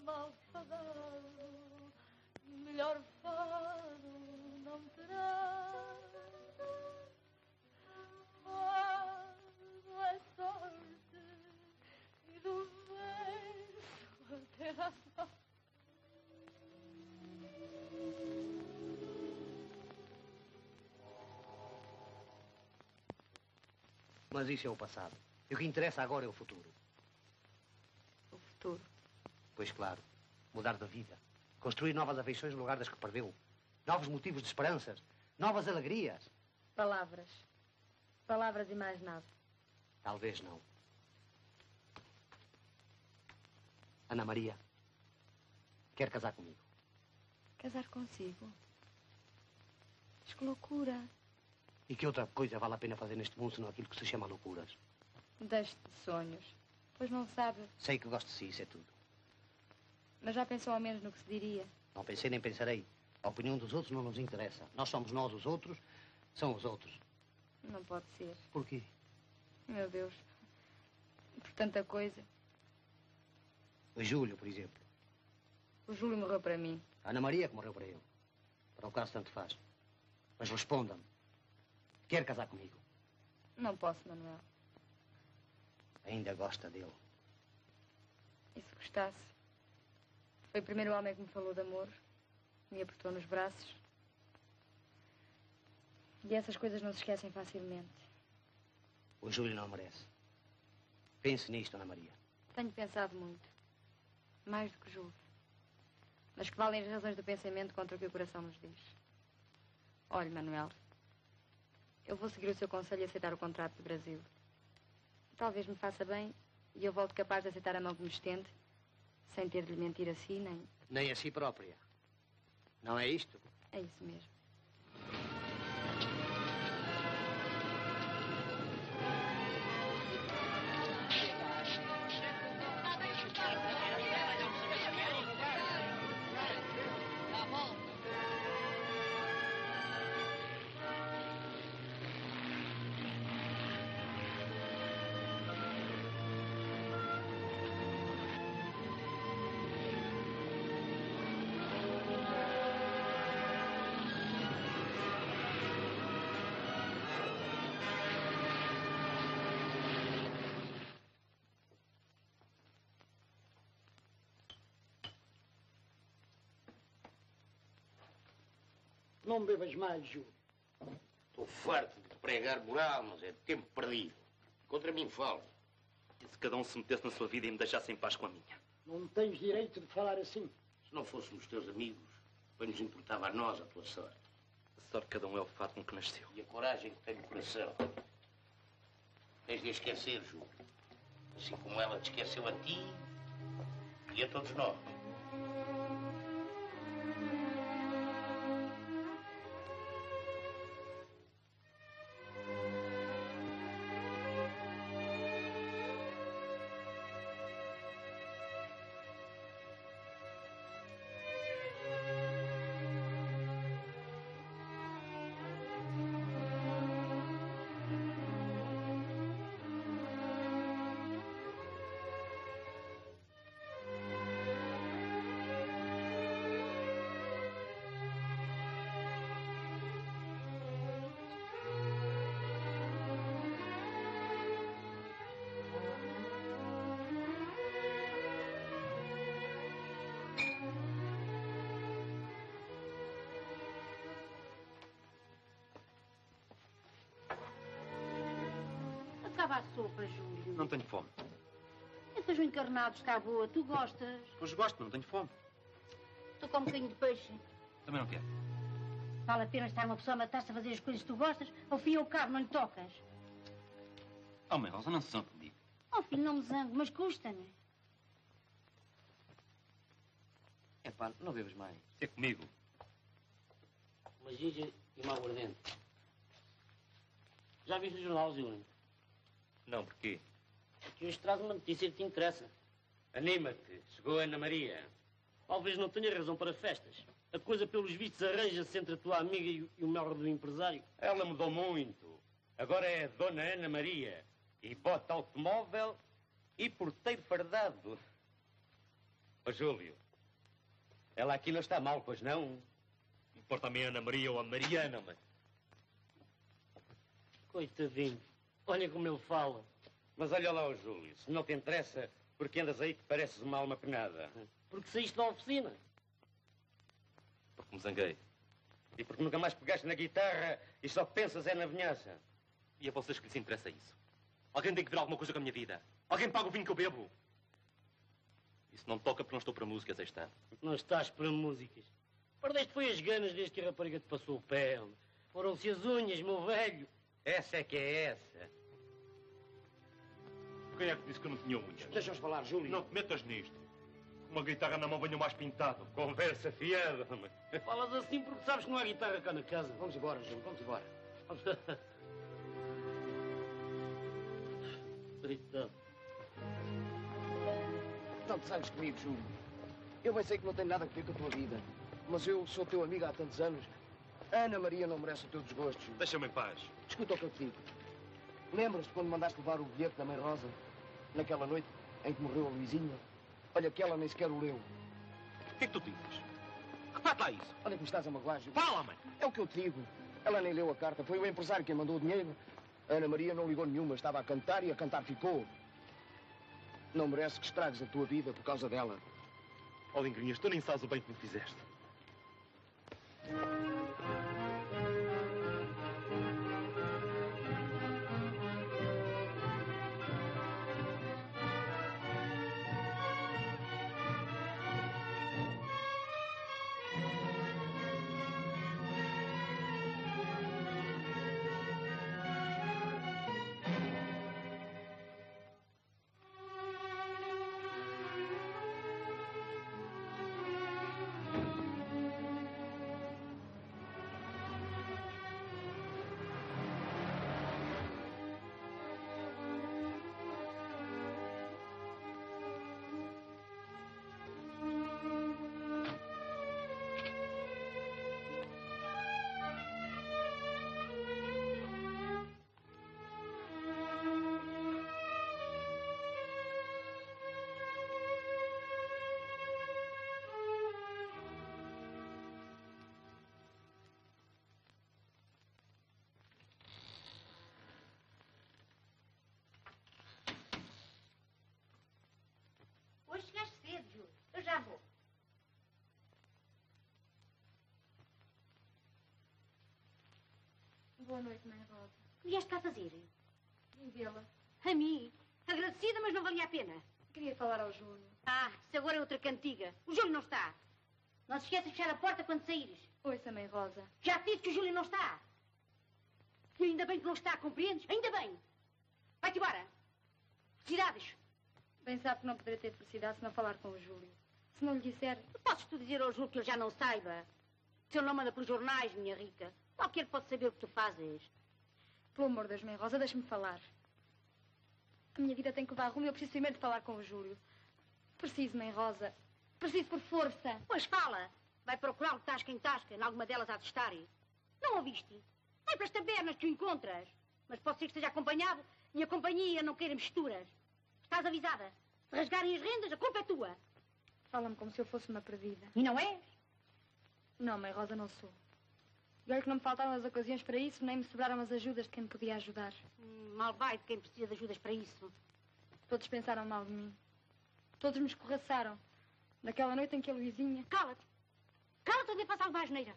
Malfadado, melhor fado não terá. Fado é sorte e do verso alteração. Mas isso é o passado. E o que interessa agora é o futuro. O futuro? Pois claro, mudar de vida. Construir novas afeições no lugar das que perdeu. Novos motivos de esperanças. Novas alegrias. Palavras. Palavras e mais nada. Talvez não. Ana Maria, quer casar comigo? Casar consigo? Mas que loucura. E que outra coisa vale a pena fazer neste mundo senão aquilo que se chama loucuras? Deixe de sonhos. Pois não sabe. Sei que gosto de si, isso é tudo. Mas já pensou ao menos no que se diria? Não pensei nem pensarei. A opinião dos outros não nos interessa. Nós somos nós, os outros são os outros. Não pode ser. Por quê? Meu Deus. Por tanta coisa. O Júlio, por exemplo. O Júlio morreu para mim. A Ana Maria que morreu para ele. Para o caso tanto faz. Mas responda-me. Quer casar comigo? Não posso, Manuel. Ainda gosta dele. E se gostasse? Foi o primeiro homem que me falou de amor. Me apertou nos braços. E essas coisas não se esquecem facilmente. O Júlio não merece. Pense nisto, Ana Maria. Tenho pensado muito. Mais do que julgo. Mas que valem as razões do pensamento contra o que o coração nos diz. Olhe, Manuel. Eu vou seguir o seu conselho e aceitar o contrato do Brasil. Talvez me faça bem e eu volto capaz de aceitar a mão que me estende, sem ter de lhe mentir a si, nem... Nem a si própria. Não é isto? É isso mesmo. Não bebas mais, Júlio. Estou farto de pregar moral, mas é tempo perdido. Contra mim falo. E se cada um se metesse na sua vida e me deixasse em paz com a minha? Não tens direito de falar assim. Se não fôssemos teus amigos, bem nos importava a nós a tua sorte. A sorte de cada um é o fato com que nasceu. E a coragem que tem no coração. Tens de a esquecer, Júlio. Assim como ela te esqueceu a ti e a todos nós. Acaba a sopa, Júlio. Não tenho fome. Então o encarnado está boa. Tu gostas? Pois gosto, não tenho fome. Tu come um bocadinho de peixe. Também não quero. Vale a pena estar uma pessoa a matar-se a fazer as coisas que tu gostas? Ao fim e ao cabo não lhe tocas. Oh, mãe Rosa, não se zangue comigo. Oh, filho, não me zango, mas custa-me. É pá, não bebes mais. É comigo. Uma ginja e uma aguardente. Já viste o jornal, Júlio? Não, porquê? Porque hoje traz uma notícia que te interessa. Anima-te, chegou a Ana Maria. Talvez não tenha razão para festas. A coisa, pelos vistos, arranja-se entre a tua amiga e o melhor do empresário. Ela mudou muito. Agora é Dona Ana Maria. E bota automóvel e porteiro fardado. Ó, Júlio, ela aqui não está mal, pois não? Importa-me a Ana Maria ou a Mariana, mãe. Coitadinho. Olha como ele fala. Mas olha lá, ó, Júlio, se não te interessa, porque andas aí que pareces uma alma penada. Porque saíste da oficina. Porque me zanguei. E porque nunca mais pegaste na guitarra e só pensas é na vinhaça. E a vocês que lhes interessa isso? Alguém tem que ver alguma coisa com a minha vida. Alguém paga o vinho que eu bebo. Isso não toca porque não estou para músicas, aí está. Não estás para músicas. Perdeste foi as ganas desde que a rapariga te passou o pé. Foram-se as unhas, meu velho. Essa é que é essa. Quem é que disse que eu não tinha unhas? Deixa-os falar, Júlio. Não te metas nisto. Com uma guitarra na mão venho mais pintado. Conversa fiada, homem. Falas assim porque sabes que não há guitarra cá na casa. Vamos embora, Júlio, vamos embora. Coitado. Não te zangues comigo, Júlio. Eu bem sei que não tem nada a ver com a tua vida. Mas eu sou teu amigo há tantos anos. A Ana Maria não merece o teu desgosto, Júlio. Deixa-me em paz. Escuta o que eu te digo. Lembras-te quando mandaste levar o bilhete da Mãe Rosa? Naquela noite em que morreu a Luizinha? Olha que ela nem sequer o leu. O que é que tu dizes? Repete lá isso. Olha que me estás a magoar, Júlio. Fala, mãe. É o que eu te digo. Ela nem leu a carta. Foi o empresário quem mandou o dinheiro. A Ana Maria não ligou nenhuma. Estava a cantar e a cantar ficou. Não merece que estragues a tua vida por causa dela. Oh, Lingrinhas, tu nem sabes o bem que me fizeste. Hoje chegaste cedo, Júlio. Eu já vou. Boa noite, Mãe Rosa. O que vieste cá fazer? Vim vê-la. A mim? Agradecida, mas não valia a pena. Queria falar ao Júlio. Ah, isso agora é outra cantiga. O Júlio não está. Não se esqueça de fechar a porta quando saíres. Ouça, Mãe Rosa. Já te disse que o Júlio não está. E ainda bem que não está, compreendes? Ainda bem. Vai-te embora. Felicidades. Bem sabe que não poderei ter felicidade se não falar com o Júlio. Se não lhe disser... Podes tu dizer ao Júlio que ele já não saiba? Se ele não manda pelos jornais, minha rica. Qualquer pode saber o que tu fazes. Pelo amor de Deus, Mãe Rosa, deixe-me falar. A minha vida tem que levar rumo e eu preciso primeiro de falar com o Júlio. Preciso, Mãe Rosa. Preciso por força. Pois fala. Vai procurá-lo de tasca em tasca, em alguma delas há de estar. Não ouviste? Vai para as tabernas que o encontras. Mas pode ser que esteja acompanhado e a companhia não queira misturas. Estás avisada. Se rasgarem as rendas, a culpa é tua. Fala-me como se eu fosse uma perdida. E não és? Não, Mãe Rosa, não sou. E olha que não me faltaram as ocasiões para isso, nem me sobraram as ajudas de quem me podia ajudar. Mal vai de quem precisa de ajudas para isso. Todos pensaram mal de mim. Todos me escorraçaram. Naquela noite em que a Luizinha... Cala-te. Cala-te onde passa alguma asneira.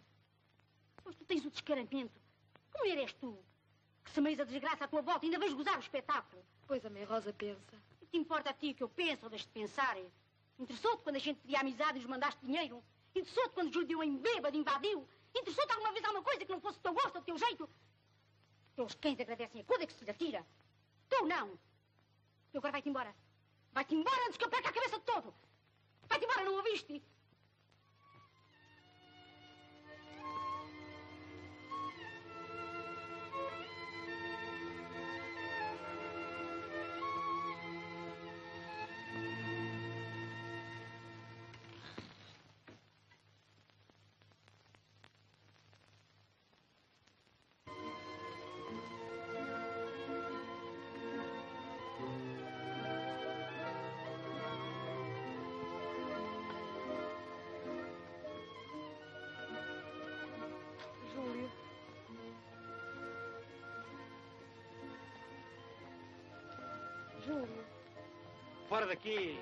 Pois tu tens o descaramento. Que mulher és tu? Que se meias a desgraça à tua volta ainda vais gozar o espetáculo. Pois a Mãe Rosa pensa. O que te importa a ti o que eu penso ou deixo de pensar? Interessou-te quando a gente pedia amizade e os mandaste dinheiro? Interessou-te quando o Júlio deu em bêbado e invadiu? Interessou-te alguma vez alguma coisa que não fosse do teu gosto ou do teu jeito? Teus cães agradecem a coisa que se lhe atira. Tu não. Tu agora vai-te embora. Vai-te embora antes que eu perca a cabeça de todo. Vai-te embora, não ouviste? Júlio. Júlio. Fora daqui!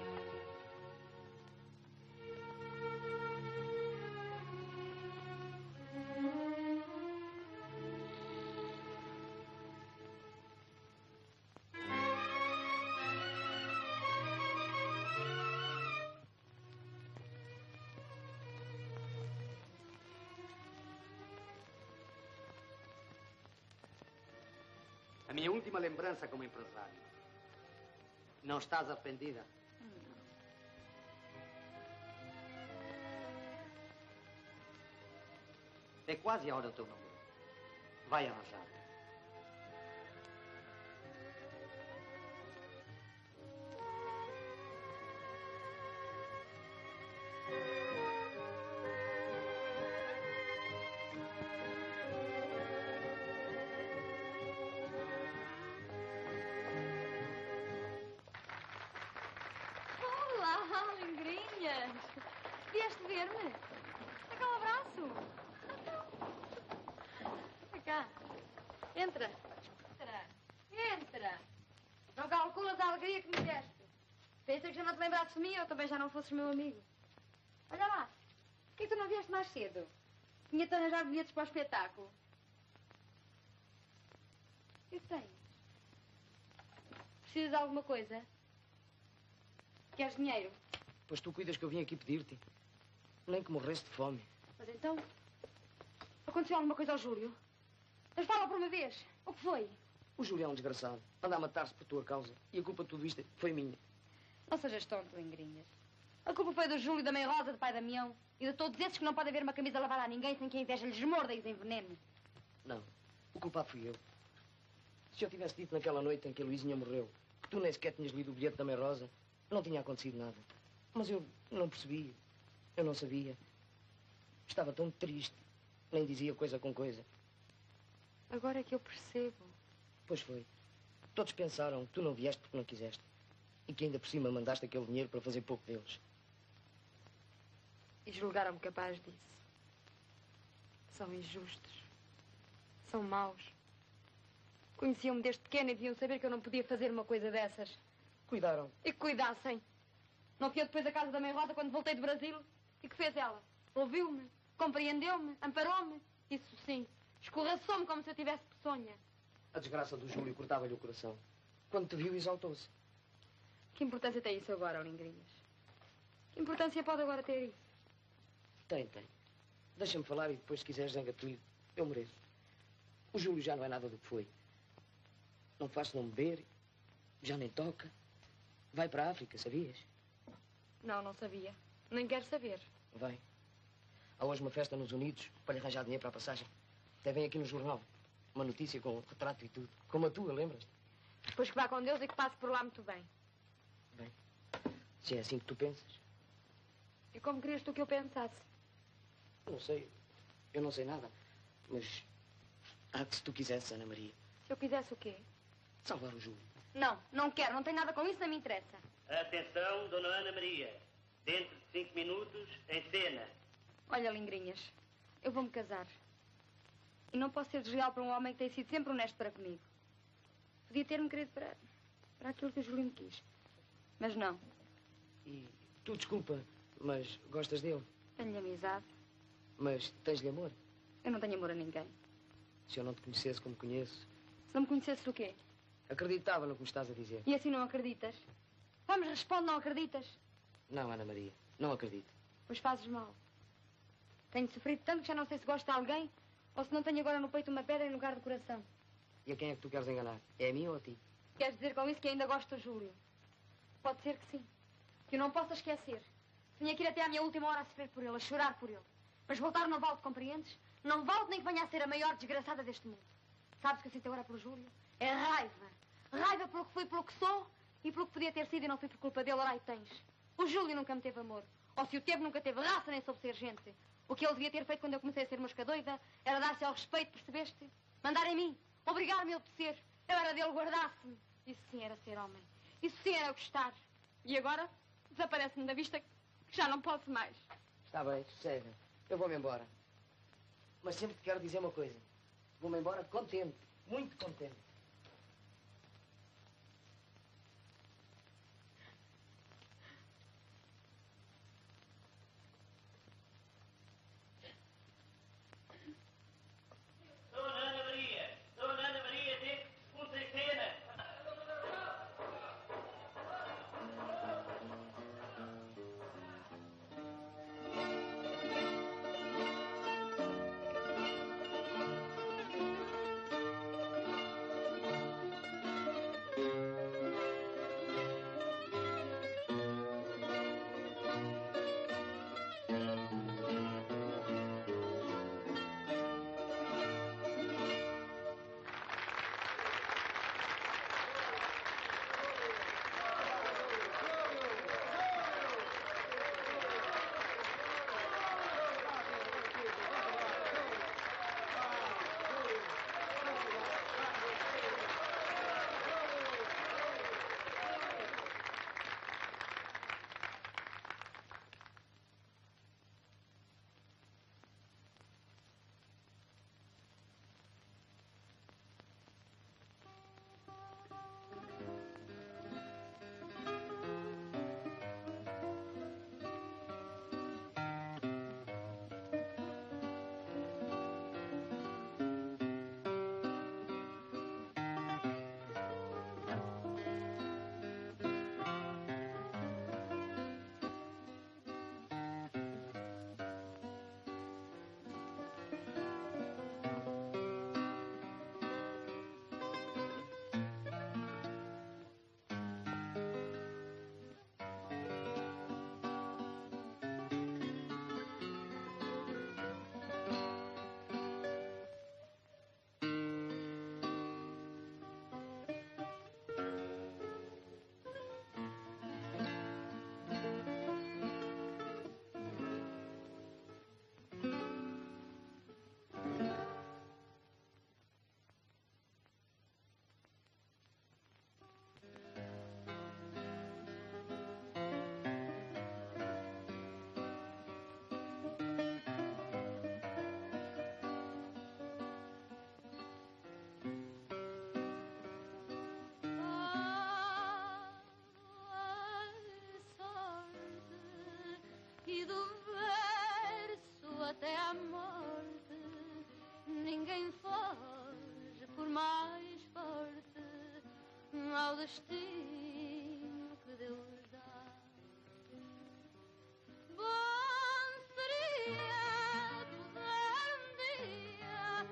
minha última lembrança como empresário. Não estás arrependida? É quase a hora do teu namoro. Vai arranjar. Olá, lindrinhas. Vieste ver-me? Dá cá um abraço. Vem cá. Entra. Entra. Não calculas a alegria que me deste. Pensei que já não te lembrasses de mim, eu também já não fosses meu amigo. Olha lá. Por que tu não vieste mais cedo? Tinha-te arranjado bilhetes para o espetáculo. Eu sei. Precisas de alguma coisa? Queres dinheiro? Pois tu cuidas que eu vim aqui pedir-te. Nem que morresse de fome. Mas então, aconteceu alguma coisa ao Júlio? Mas fala por uma vez. O que foi? O Júlio é um desgraçado. Anda a matar-se por tua causa. E a culpa de tudo isto foi minha. Não sejas tonto, Lingrinhas. A culpa foi do Júlio, da Mãe Rosa, do pai Damião e de todos esses que não pode haver uma camisa lavada a ninguém sem que a inveja lhes morda e os envenene. Não. O culpado fui eu. Se eu tivesse dito naquela noite em que a Luizinha morreu que tu nem sequer tinhas lido o bilhete da Mãe Rosa, não tinha acontecido nada. Mas eu não percebia. Eu não sabia. Estava tão triste. Nem dizia coisa com coisa. Agora é que eu percebo. Pois foi. Todos pensaram que tu não vieste porque não quiseste. E que ainda por cima mandaste aquele dinheiro para fazer pouco deles. E julgaram-me capaz disso. São injustos. São maus. Conheciam-me desde pequena e deviam saber que eu não podia fazer uma coisa dessas. Cuidaram. E que cuidassem. Não fui eu depois à casa da Mãe Rosa quando voltei do Brasil? E que fez ela? Ouviu-me, compreendeu-me, amparou-me. Isso sim, escorraçou-me como se eu tivesse peçonha. A desgraça do Júlio cortava-lhe o coração. Quando te viu, exaltou-se. Que importância tem isso agora, Lingrinhas? Que importância pode agora ter isso? Tem. Deixa-me falar e depois, se quiseres, zanga-te comigo. Eu mereço. O Júlio já não é nada do que foi. Não faz não beber, já nem toca. Vai para a África, sabias? Não sabia. Nem quero saber. Vai. Há hoje uma festa nos Unidos para lhe arranjar dinheiro para a passagem. Até vem aqui no jornal. Uma notícia com retrato e tudo. Como a tua, lembras-te? Pois que vá com Deus e que passe por lá muito bem. Bem, se é assim que tu pensas. E como querias tu que eu pensasse? Não sei. Eu não sei nada. Mas há que se tu quisesse, Ana Maria. Se eu quisesse o quê? Salvar o Júlio. Não quero. Não tem nada com isso, não me interessa. Atenção, Dona Ana Maria. Dentro de 5 minutos, em cena. Olha, Lingrinhas, eu vou-me casar. E não posso ser desleal para um homem que tem sido sempre honesto para comigo. Podia ter-me querido para aquilo que o Júlio me quis. Mas não. E tu, desculpa, mas gostas dele? Tenho-lhe amizade. Mas tens-lhe amor? Eu não tenho amor a ninguém. Se eu não te conhecesse como conheço... Se não me conhecesses o quê? Acreditava no que me estás a dizer. E assim não acreditas? Vamos, responde, não acreditas? Não, Ana Maria, não acredito. Pois fazes mal. Tenho sofrido tanto que já não sei se gosto de alguém ou se não tenho agora no peito uma pedra em lugar de coração. E a quem é que tu queres enganar? É a mim ou a ti? Queres dizer com isso que ainda gosto do Júlio? Pode ser que sim. Que eu não possa esquecer. Tinha que ir até à minha última hora a sofrer por ele, a chorar por ele. Mas voltar não vale, compreendes? Não vale nem que venha a ser a maior desgraçada deste mundo. Sabes o que eu sinto agora pelo Júlio? É raiva. Raiva pelo que fui, pelo que sou e pelo que podia ter sido e não foi por culpa dele. Ora, aí tens. O Júlio nunca me teve amor. Ou se o teve, nunca teve raça nem soube ser gente. O que ele devia ter feito quando eu comecei a ser mosca doida era dar-se ao respeito, percebeste? Mandar em mim, obrigar-me a obedecer. Eu era dele, guardasse-me. Isso sim era ser homem. Isso sim era gostar. E agora desaparece-me da vista que já não posso mais. Está bem, sossega. Eu vou-me embora. Mas sempre te quero dizer uma coisa. Vou-me embora contente, muito contente. destino que Deus dá. Bom seria poder um dia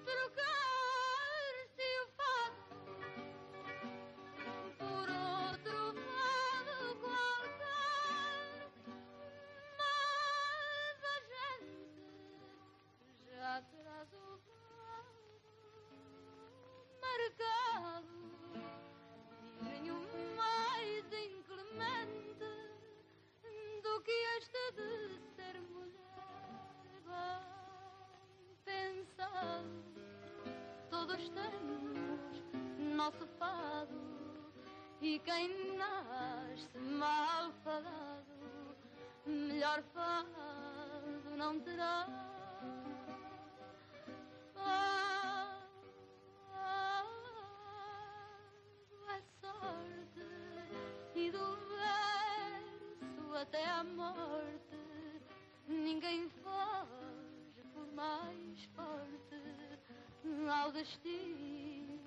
trocar-se o fado por outro fado qualquer, mas a gente já traz o fado marcado. Nenhum mais inclemente do que este de ser mulher. Bem pensado, todos temos nosso fado, e quem nasce mal fadado, melhor fado não terá. É sorte, e do verso até à morte ninguém foge por mais forte ao destino.